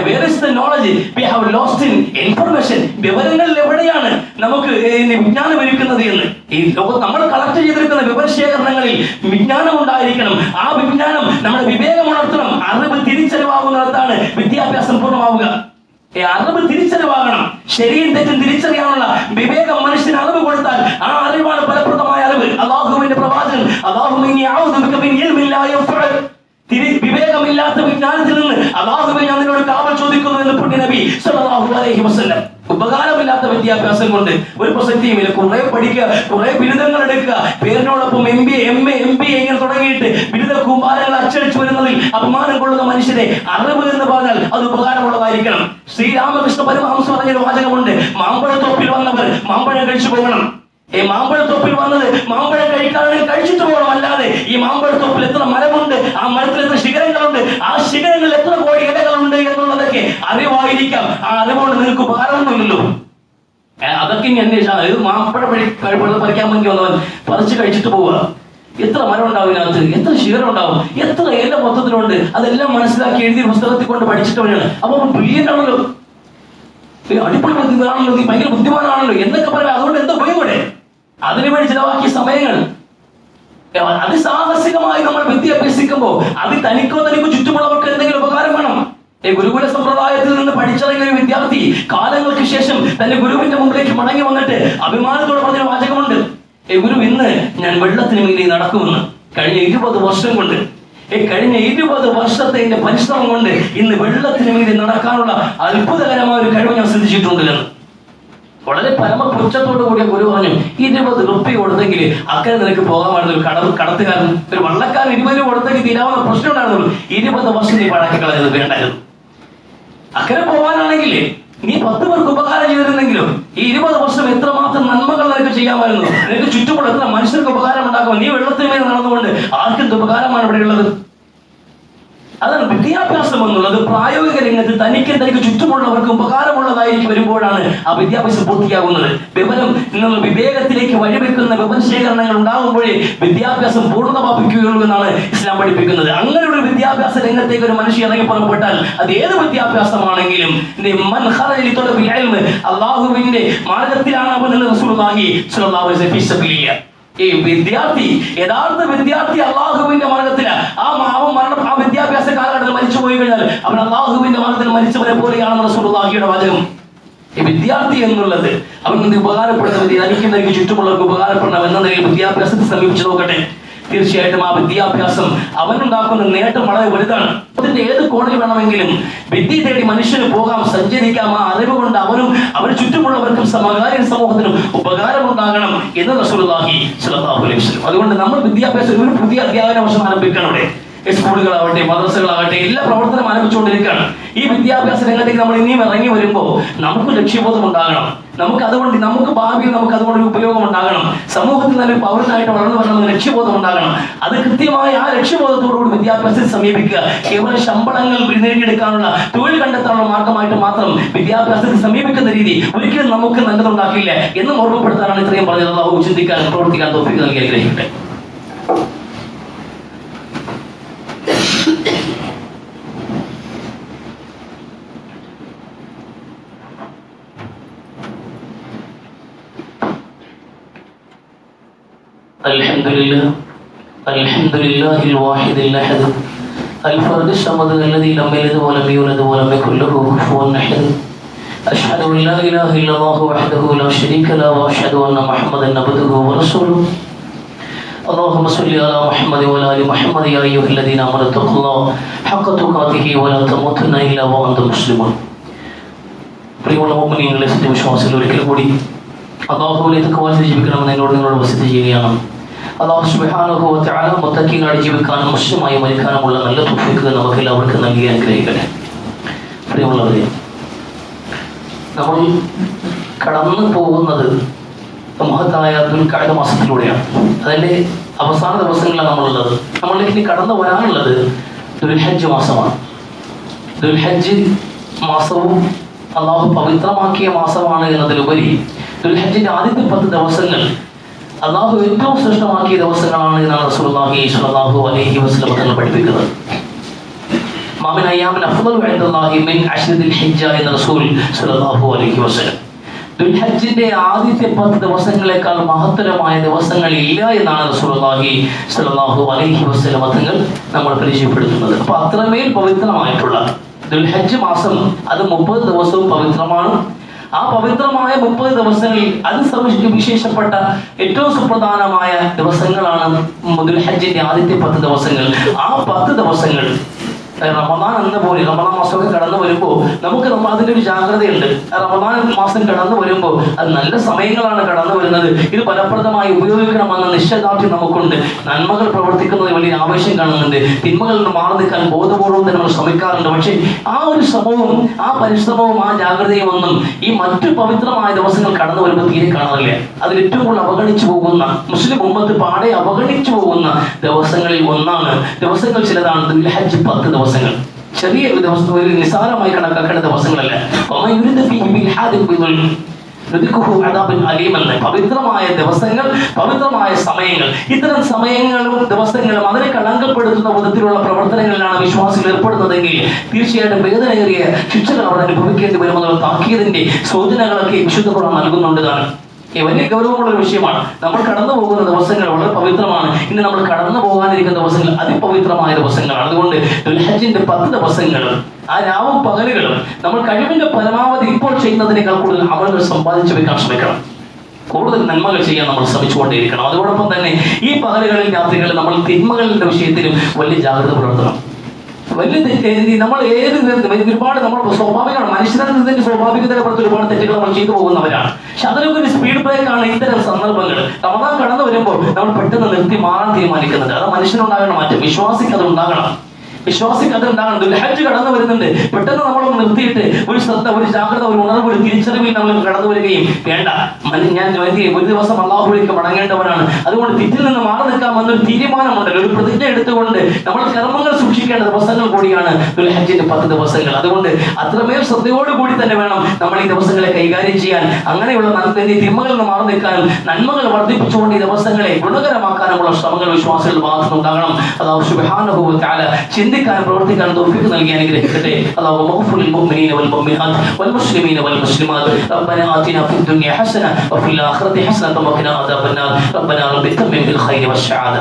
Where is the knowledge we have lost in information? വിവരങ്ങളിൽ എവിടെയാണ് നമുക്ക് വിജ്ഞാനം ഇരിക്കുന്നത് എന്ന്. ഈ ലോകത്ത് നമ്മൾ കളക്ട് ചെയ്തിരിക്കുന്ന വിവരശേഖരണങ്ങളിൽ വിജ്ഞാനം ഉണ്ടായിരിക്കണം. ആ വിജ്ഞാനം നമ്മുടെ വിവേകം ഉണർത്തണം. അറിവ് തിരിച്ചറിവാകുന്നിടത്താണ് വിദ്യാഭ്യാസം പൂർണ്ണമാവുക. അറിവ് തിരിച്ചറിവാകണം. ശരിയും തെറ്റും തിരിച്ചറിയാനുള്ള വിവേകം മനുഷ്യന് അറിവ് കൊടുത്താൽ ആ അറിവാണ് ഫലപ്രദമായ അറിവ്. അല്ലാഹുവിന്റെ പ്രവാചകൻ വിവേകമില്ലാത്ത വിജ്ഞാനത്തിൽ നിന്ന് അല്ലാഹുവേ ഞാൻ നിന്നോട് കാവൽ ചോദിക്കുന്നു എന്ന് പുണ്യ നബി സല്ലല്ലാഹു അലൈഹി വസല്ലം. ഉപകാരമില്ലാത്ത വിദ്യാഭ്യാസം കൊണ്ട് ഒരു പ്രസക്തിയുമില്ല. കുറെ പഠിക്കുക, കുറെ ബിരുദങ്ങൾ എടുക്കുക, പേരിനോടൊപ്പം MBA, MA, MBA ഇങ്ങനെ തുടങ്ങിയിട്ട് ബിരുദ കൂമ്പാരങ്ങൾ അച്ചടിച്ചു വരുന്നതിൽ അപമാനം കൊള്ളുന്ന മനുഷ്യരെ അറിവ് എന്ന് പറഞ്ഞാൽ അത് ഉപകാരമുള്ളതായിരിക്കണം. ശ്രീരാമകൃഷ്ണ പരമഹംസ പറഞ്ഞൊരു വാചകമുണ്ട്, മാമ്പഴത്തോപ്പിൽ വന്നവർ മാമ്പഴം കഴിച്ചു പോകണം. മാമ്പഴത്തോപ്പിൽ വന്നത് മാമ്പഴം കഴിക്കാണെങ്കിൽ കഴിച്ചിട്ട് പോകണം. അല്ലാതെ ഈ മാമ്പഴത്തോപ്പിൽ എത്ര മരമുണ്ട്, ആ മരത്തിൽ എത്ര ശിഖരങ്ങളുണ്ട്, ആ ശിഖരങ്ങളിൽ എത്ര കോടി ഇലകളുണ്ട് എന്നുള്ളതൊക്കെ അറിവായിരിക്കാം. ആ അറിവുകൊണ്ട് നിങ്ങൾക്ക് ഉപകാരമൊന്നുമില്ലല്ലോ. അതൊക്കെ ഇനി അന്വേഷിച്ചാൽ ഇത് മാമ്പഴം പറിക്കാൻ വേണ്ടി വന്നവൻ പറിച്ച് കഴിച്ചിട്ട് പോവുക. എത്ര മരം ഉണ്ടാവും ഇതിനകത്ത്, എത്ര ശിഖരം ഉണ്ടാവും, എത്ര ഇല മൊത്തത്തിലുണ്ട്, അതെല്ലാം മനസ്സിലാക്കി എഴുതിയ പുസ്തകത്തിൽ കൊണ്ട് പഠിച്ചിട്ടവനാണ്. അപ്പൊ ബ്രില്യൻ്റ് ആണല്ലോ, അടിപൊളി ആണല്ലോ, നീ ഭയങ്കര ബുദ്ധിമാനാണല്ലോ എന്നൊക്കെ പറയാം. അതുകൊണ്ട് എന്താ ഉപയോഗം? അതിനുവേണ്ടി ചിലവാക്കിയ സമയങ്ങൾ അതിസാഹസികമായി നമ്മൾ വിദ്യ അഭ്യസിക്കുമ്പോൾ അത് തനിക്കോ ചുറ്റുമുള്ളവർക്ക് എന്തെങ്കിലും ഉപകാരം വേണം. ഗുരുകുല സമ്പ്രദായത്തിൽ നിന്ന് പഠിച്ചിറങ്ങിയ ഒരു വിദ്യാർത്ഥി കാലങ്ങൾക്ക് ശേഷം തന്റെ ഗുരുവിന്റെ മുമ്പിലേക്ക് മടങ്ങി വന്നിട്ട് അഭിമാനത്തോടെ പറഞ്ഞൊരു വാചകമുണ്ട്, ഗുരു ഇന്ന് ഞാൻ വെള്ളത്തിന് വേണ്ടി നടക്കുമെന്ന്. കഴിഞ്ഞ 20 വർഷം കൊണ്ട്, കഴിഞ്ഞ 20 വർഷത്തെ എന്റെ പരിശ്രമം കൊണ്ട് ഇന്ന് വെള്ളത്തിന് വേണ്ടി നടക്കാനുള്ള അത്ഭുതകരമായ ഒരു കഴിവ് ഞാൻ സിദ്ധിച്ചിട്ടുണ്ട് എന്ന് വളരെ പരമപുച്ഛത്തോടു കൂടിയ ഗുരു പറഞ്ഞു. 20 റുപ്യ കൊടുത്തെങ്കിൽ അക്കരെ നിനക്ക് പോകാമായിരുന്നു. ഒരു കടത്തുകാരൻ, ഒരു വള്ളക്കാരൻ 20 രൂപ കൊടുത്തെങ്കിൽ തീരാവുന്ന പ്രശ്നം ഉണ്ടായിരുന്നുള്ളൂ. 20 വർഷം നീ പഴക്കി കളഞ്ഞത് വേണ്ടായിരുന്നു. അക്കരെ പോകാനാണെങ്കിൽ നീ 10 പേർക്ക് ഉപകാരം ചെയ്തിരുന്നെങ്കിലും ഈ 20 വർഷം എത്രമാത്രം നന്മകൾ നിനക്ക് ചെയ്യാമായിരുന്നു. നിനക്ക് ചുറ്റുമുള്ള എത്ര മനുഷ്യർക്ക് ഉപകാരം ഉണ്ടാക്കും. നീ വെള്ളത്തിന് മേൽ നടന്നുകൊണ്ട് ആർക്കെന്ത് ഉപകാരമാണ് ഇവിടെയുള്ളത്? അതാണ് വിദ്യാഭ്യാസം എന്നുള്ളത്. പ്രായോഗിക രംഗത്ത് തനിക്ക് ചുറ്റുമുള്ളവർക്ക് ഉപകാരമുള്ളതായിരിക്കും വരുമ്പോഴാണ് ആ വിദ്യാഭ്യാസം പൂർത്തിയാകുന്നത്. വിവരം എന്നുള്ള വിവേകത്തിലേക്ക് വഴിവെക്കുന്ന വിവരശേഖരണങ്ങൾ ഉണ്ടാകുമ്പോഴേ വിദ്യാഭ്യാസം പൂർണ്ണത പ്രാപിക്കുകയുള്ളൂ എന്നാണ് ഇസ്ലാം പഠിപ്പിക്കുന്നത്. അങ്ങനെ ഒരു വിദ്യാഭ്യാസ രംഗത്തേക്ക് ഒരു മനുഷ്യൻ ഇറങ്ങി പുറപ്പെട്ടാൽ അത് ഏത് വിദ്യാഭ്യാസമാണെങ്കിലും അള്ളാഹുവിന്റെ മാർഗത്തിലാണ് അവൻ റസൂലുള്ളാഹി സ്വല്ലല്ലാഹു അലൈഹി വസല്ലം. ഈ വിദ്യാർത്ഥി, യഥാർത്ഥ വിദ്യാർത്ഥി അള്ളാഹുവിന്റെ മാർഗത്തിലാണ്. ആ വിദ്യാഭ്യാസ കാലഘട്ടത്തിൽ മരിച്ചു പോയി കഴിഞ്ഞാൽ അവൻ അള്ളാഹുവിന്റെ മാർഗത്തിൽ മരിച്ചവരെ പോലെയാണെന്ന് റസൂലുള്ളാഹിയുടെ വാചകം. ഈ വിദ്യാർത്ഥി എന്നുള്ളത് അവൻ ഉപകാരപ്പെടുന്ന വിദ്യ, എനിക്ക് ചുറ്റുമുള്ളവർക്ക് ഉപകാരപ്പെടണം എന്ന നിലയിൽ വിദ്യാഭ്യാസത്തെ സമീപിച്ചു നോക്കട്ടെ. തീർച്ചയായിട്ടും ആ വിദ്യാഭ്യാസം അവനുണ്ടാക്കുന്ന നേട്ടം വളരെ വലുതാണ്. അതിന്റെ ഏത് കോണിൽ വേണമെങ്കിലും വിദ്യ തേടി മനുഷ്യന് പോകാം, സഞ്ചരിക്കാം. ആ അറിവ് കൊണ്ട് അവനും അവന് ചുറ്റുമുള്ളവർക്കും സമകാലീന സമൂഹത്തിനും ഉപകാരമുണ്ടാകണം എന്ന് റസൂലുള്ളാഹി സ്വല്ലല്ലാഹു അലൈഹി വസല്ലം. അതുകൊണ്ട് നമ്മൾ വിദ്യാഭ്യാസം ഒരു പുതിയ അധ്യാപന വർഷം ആരംഭിക്കണം. അവിടെ സ്കൂളുകളാവട്ടെ മദ്രസകളാവട്ടെ എല്ലാ പ്രവർത്തനം ആരംഭിച്ചുകൊണ്ടിരിക്കുകയാണ്. ഈ വിദ്യാഭ്യാസ രംഗത്തേക്ക് നമ്മൾ ഇനിയും ഇറങ്ങി വരുമ്പോൾ നമുക്ക് ലക്ഷ്യബോധം ഉണ്ടാകണം. നമുക്ക് ഭാവിയിൽ നമുക്ക് അതുകൊണ്ട് ഒരു ഉപയോഗം ഉണ്ടാകണം. സമൂഹത്തിൽ നല്ലൊരു പൗരനായിട്ട് വളർന്നു വരണമെന്ന് ലക്ഷ്യബോധം ഉണ്ടാകണം. അത് കൃത്യമായി ആ ലക്ഷ്യബോധത്തോടുകൂടി വിദ്യാഭ്യാസത്തെ സമീപിക്കുക. കേവലം ശമ്പളങ്ങൾ നേടിയെടുക്കാനുള്ള തൊഴിൽ കണ്ടെത്താനുള്ള മാർഗമായിട്ട് മാത്രം വിദ്യാഭ്യാസത്തെ സമീപിക്കുന്ന രീതി ഒരിക്കലും നമുക്ക് നല്ലതുണ്ടാക്കില്ല എന്ന് ഓർമ്മപ്പെടുത്താനാണ് ഇത്രയും പറഞ്ഞത്. അല്ലാഹു ചിന്തിക്കാനും പ്രവർത്തിക്കാനും തൗഫീഖ് നൽകി അനുഗ്രഹിക്കട്ടെ. الحمد لله الواحد الأحد الفرد الصمد الذي لم يلد ولم يولد ولم يكن له كفوا أحد أشهد أن لا إله إلا الله وحده لا شريك له وأشهد أن محمدا عبده ورسوله اللهم صل على محمد وعلى آل محمد يا أيها الذين آمنوا اتقوا الله حق تقاته ولا تموتن إلا وأنتم مسلمون. പ്രിയമുള്ള മുഅ്മിനീങ്ങളെ, സത്യവിശ്വാസികൾ, ഒരിക്കൽ കൂടി അല്ലാഹുവിനെ തഖ്വയിൽ ജീവിക്കണമെന്ന് എന്നോട് നിങ്ങളോട് വസിയത്ത് ചെയ്യുകയാണ്. അല്ലാഹു സുബ്ഹാനഹു വ തആല മുത്തഖീങ്ങളായി ജീവിക്കാനും മുസ്ലിമായി മരിക്കാനുമുള്ള നല്ല തൗഫീഖ് നമുക്ക് എല്ലാവർക്കും നൽകി അനുഗ്രഹിക്കട്ടെ. പ്രിയമുള്ളവരെ, നമ്മൾ കടന്നു പോകുന്നത് മഹത്തായ ദുൽഖഅദ മാസത്തിലൂടെയാണ്. അതിന്റെ അവസാന ദിവസങ്ങളിലാണ് നമ്മളുള്ളത്. നമ്മളിലേക്ക് ഇനി കടന്നു വരാനുള്ളത് ദുൽഹജ്ജ് മാസമാണ്. ദുൽഹജ്ജ് മാസവും അള്ളാഹു പവിത്രമാക്കിയ മാസമാണ് എന്നതിലുപരി ദുൽഹജ്ജിന്റെ ആദ്യത്തെ 10 ദിവസങ്ങൾ അള്ളാഹു ഏറ്റവും ശ്രേഷ്ഠമാക്കിയ ദിവസങ്ങളാണ് എന്നാണ് റസൂലുള്ളാഹി സ്വല്ലല്ലാഹു അലൈഹി വസല്ലം തങ്ങൾ പഠിപ്പിക്കുന്നത്. മാമിൻ അയ്യാമിൻ അഫ്ളലു ഇൻദല്ലാഹി മിൻ അശ്രിൽ ഹിജ്ജ എന്ന റസൂൽ സ്വല്ലല്ലാഹു അലൈഹി വസല്ലം. ദുൽഹജ്ജിന്റെ ആദ്യത്തെ 10 ദിവസങ്ങളെക്കാൾ മഹത്തരമായ ദിവസങ്ങൾ ഇല്ല എന്നാണ് റസൂലുള്ളാഹി സ്വല്ലല്ലാഹു അലൈഹി വസല്ലം തങ്ങൾ നമ്മൾ പരിചയപ്പെടുത്തുന്നത്. അപ്പൊ അത്രമേൽ പവിത്രമായിട്ടുള്ള ദുൽഹജ്ജ് മാസം അത് 30 ദിവസവും പവിത്രമാണ്. ആ പവിത്രമായ 30 ദിവസങ്ങളിൽ അത് വിശേഷപ്പെട്ട ഏറ്റവും സുപ്രധാനമായ ദിവസങ്ങളാണ് ദുൽഹജ്ജിന്റെ ആദ്യത്തെ 10 ദിവസങ്ങൾ. ആ 10 ദിവസങ്ങൾ റമദാൻ എന്ന പോലെ റമദാൻ മാസമൊക്കെ കടന്നു വരുമ്പോൾ നമുക്ക് അതിന്റെ ഒരു ജാഗ്രതയുണ്ട്. റമദാൻ മാസം കടന്നു വരുമ്പോൾ അത് നല്ല സമയങ്ങളാണ് കടന്നു വരുന്നത്. ഇത് ഫലപ്രദമായി ഉപയോഗിക്കണമെന്ന നിശ്ചയദാർഢ്യം നമുക്കുണ്ട്. നന്മകൾ പ്രവർത്തിക്കുന്നതിൽ വലിയ ആവേശം കാണുന്നുണ്ട്. തിന്മകളിൽ നിന്ന് മാറി നിൽക്കാൻ ബോധപൂർവ്വം തന്നെ നമ്മൾ ശ്രമിക്കാറുണ്ട്. പക്ഷേ ആ ഒരു ശ്രമവും ആ പരിശ്രമവും ആ ജാഗ്രതയും ഒന്നും ഈ മറ്റു പവിത്രമായ ദിവസങ്ങൾ കടന്നു വരുമ്പോൾ തീരെ കാണാറില്ല. അതിൽ ഏറ്റവും കൂടുതൽ അവഗണിച്ചു പോകുന്ന മുസ്ലിം ഉമ്മത്ത് പാടെ അവഗണിച്ചു പോകുന്ന ദിവസങ്ങളിൽ ഒന്നാണ്. ദിവസങ്ങൾ ചിലതാണ് ദുൽഹജ്ജ് 10 ദിവസങ്ങൾ. ചെറിയ ദിവസം, ഒരു നിസാരമായി കണക്കാക്കേണ്ട ദിവസങ്ങളല്ല. പവിത്രമായ ദിവസങ്ങൾ, പവിത്രമായ സമയങ്ങൾ, ഇത്തരം സമയങ്ങളും ദിവസങ്ങളും അതിനെ കളങ്കപ്പെടുത്തുന്ന വിധത്തിലുള്ള പ്രവർത്തനങ്ങളിലാണ് വിശ്വാസികൾ ഏർപ്പെടുന്നതെങ്കിൽ തീർച്ചയായിട്ടും വേദനയേറിയ ശിക്ഷകൾ അവർ അനുഭവിക്കേണ്ടി വരുമെന്നുള്ള താക്കീതിന്റെ സൂചനകളൊക്കെ വിശുദ്ധ ഖുർആൻ നൽകുന്നുണ്ട്. വലിയ ഗൗരവമുള്ള ഒരു വിഷയമാണ്. നമ്മൾ കടന്നു പോകുന്ന ദിവസങ്ങൾ വളരെ പവിത്രമാണ്. ഇന്ന് നമ്മൾ കടന്നു പോകാനിരിക്കുന്ന ദിവസങ്ങൾ അതിപവിത്രമായ ദിവസങ്ങളാണ്. അതുകൊണ്ട് ദുൽഹജ്ജിന്റെ 10 ദിവസങ്ങളും ആ രാവും പകലുകളും നമ്മൾ കഴിവിന്റെ പരമാവധി ഇപ്പോൾ ചെയ്യുന്നതിനേക്കാൾ കൂടുതൽ അമലുകൾ സമ്പാദിച്ചു വെക്കാൻ ശ്രമിക്കണം. കൂടുതൽ നന്മകൾ ചെയ്യാൻ നമ്മൾ ശ്രമിച്ചുകൊണ്ടേയിരിക്കണം. അതോടൊപ്പം തന്നെ ഈ പകലുകളിൽ രാത്രികളിൽ നമ്മൾ തിന്മകളുടെ വിഷയത്തിലും വലിയ ജാഗ്രത പുലർത്തണം. വലിയ നമ്മൾ ഒരുപാട് നമ്മൾ സ്വാഭാവികമാണ്. മനുഷ്യരുടെ സ്വാഭാവികതയുടെ പുറത്ത് ഒരുപാട് തെറ്റുകൾ നമ്മൾ ചെയ്തു പോകുന്നവരാണ്. പക്ഷെ അതിനൊക്കെ ഒരു സ്പീഡ് ബ്രേക്കാണ് ഇത്തരം സന്ദർഭങ്ങൾ. റമദാൻ കടന്നു വരുമ്പോൾ നമ്മൾ പെട്ടെന്ന് നിർത്തി മാറാൻ തീരുമാനിക്കുന്നുണ്ട്. അത് മനുഷ്യനുണ്ടാകണം മാറ്റം. വിശ്വാസിക്ക് അത് ഉണ്ടാകണം. ദുൽഹജ്ജ് കടന്നു വരുന്നുണ്ട്, പെട്ടെന്ന് നമ്മൾ നിർത്തിയിട്ട് ഒരു ശ്രദ്ധ, ഒരു ജാഗ്രത, ഒരു ഉണർവ്, ഒരു തിരിച്ചറിവിൽ നമ്മൾ കടന്നു വരികയും വേണ്ട, ഞാൻ ഒരു ദിവസം അല്ലാഹുവിലേക്ക് മടങ്ങേണ്ടവനാണ്, അതുകൊണ്ട് തെറ്റിൽ നിന്ന് മാറി നിൽക്കാമെന്നൊരു തീരുമാനമുണ്ടല്ലോ, ഒരു പ്രതിജ്ഞ എടുത്തുകൊണ്ട് നമ്മൾ കർമ്മങ്ങൾ സൂക്ഷിക്കേണ്ട ദിവസങ്ങൾ കൂടിയാണ് ദുൽഹജ്ജിന്റെ 10 ദിവസങ്ങൾ. അതുകൊണ്ട് അത്രമേൽ ശ്രദ്ധയോടുകൂടി തന്നെ വേണം നമ്മൾ ഈ ദിവസങ്ങളെ കൈകാര്യം ചെയ്യാൻ. അങ്ങനെയുള്ള തിന്മകളിൽ നിന്ന് മാറി നിൽക്കാനും നന്മകൾ വർദ്ധിപ്പിച്ചുകൊണ്ട് ഈ ദിവസങ്ങളെ ഗുണകരമാക്കാനുമുള്ള ശ്രമങ്ങൾ വിശ്വാസികളുടെ ഭാഗത്തുനിന്നുണ്ടാകണം. അല്ലാഹു സുബ്ഹാനഹു വ തആല ചിന്തിക്കാനും പ്രവർത്തിക്കാനും തൗഫീഖ് നൽകി അനുഗ്രഹിക്കട്ടെ. അല്ലാഹു മഗ്ഫിർ ലിൽ മുഅ്മിനീന വൽ മുഅ്മിനാത്ത് വൽ മുസ്ലിമീന വൽ മുസ്ലിമാത്ത്. റബ്ബനാ ആതിനാ ഫിദ് ദുനിയ ഹസന വഫിൽ ആഖിറതി ഹസനത വഖിനാ അദാബന്നാർ. റബ്ബനാ റബ്ബി തമ്മിം ബിൽ ഖൈരി വശ് ശആദ.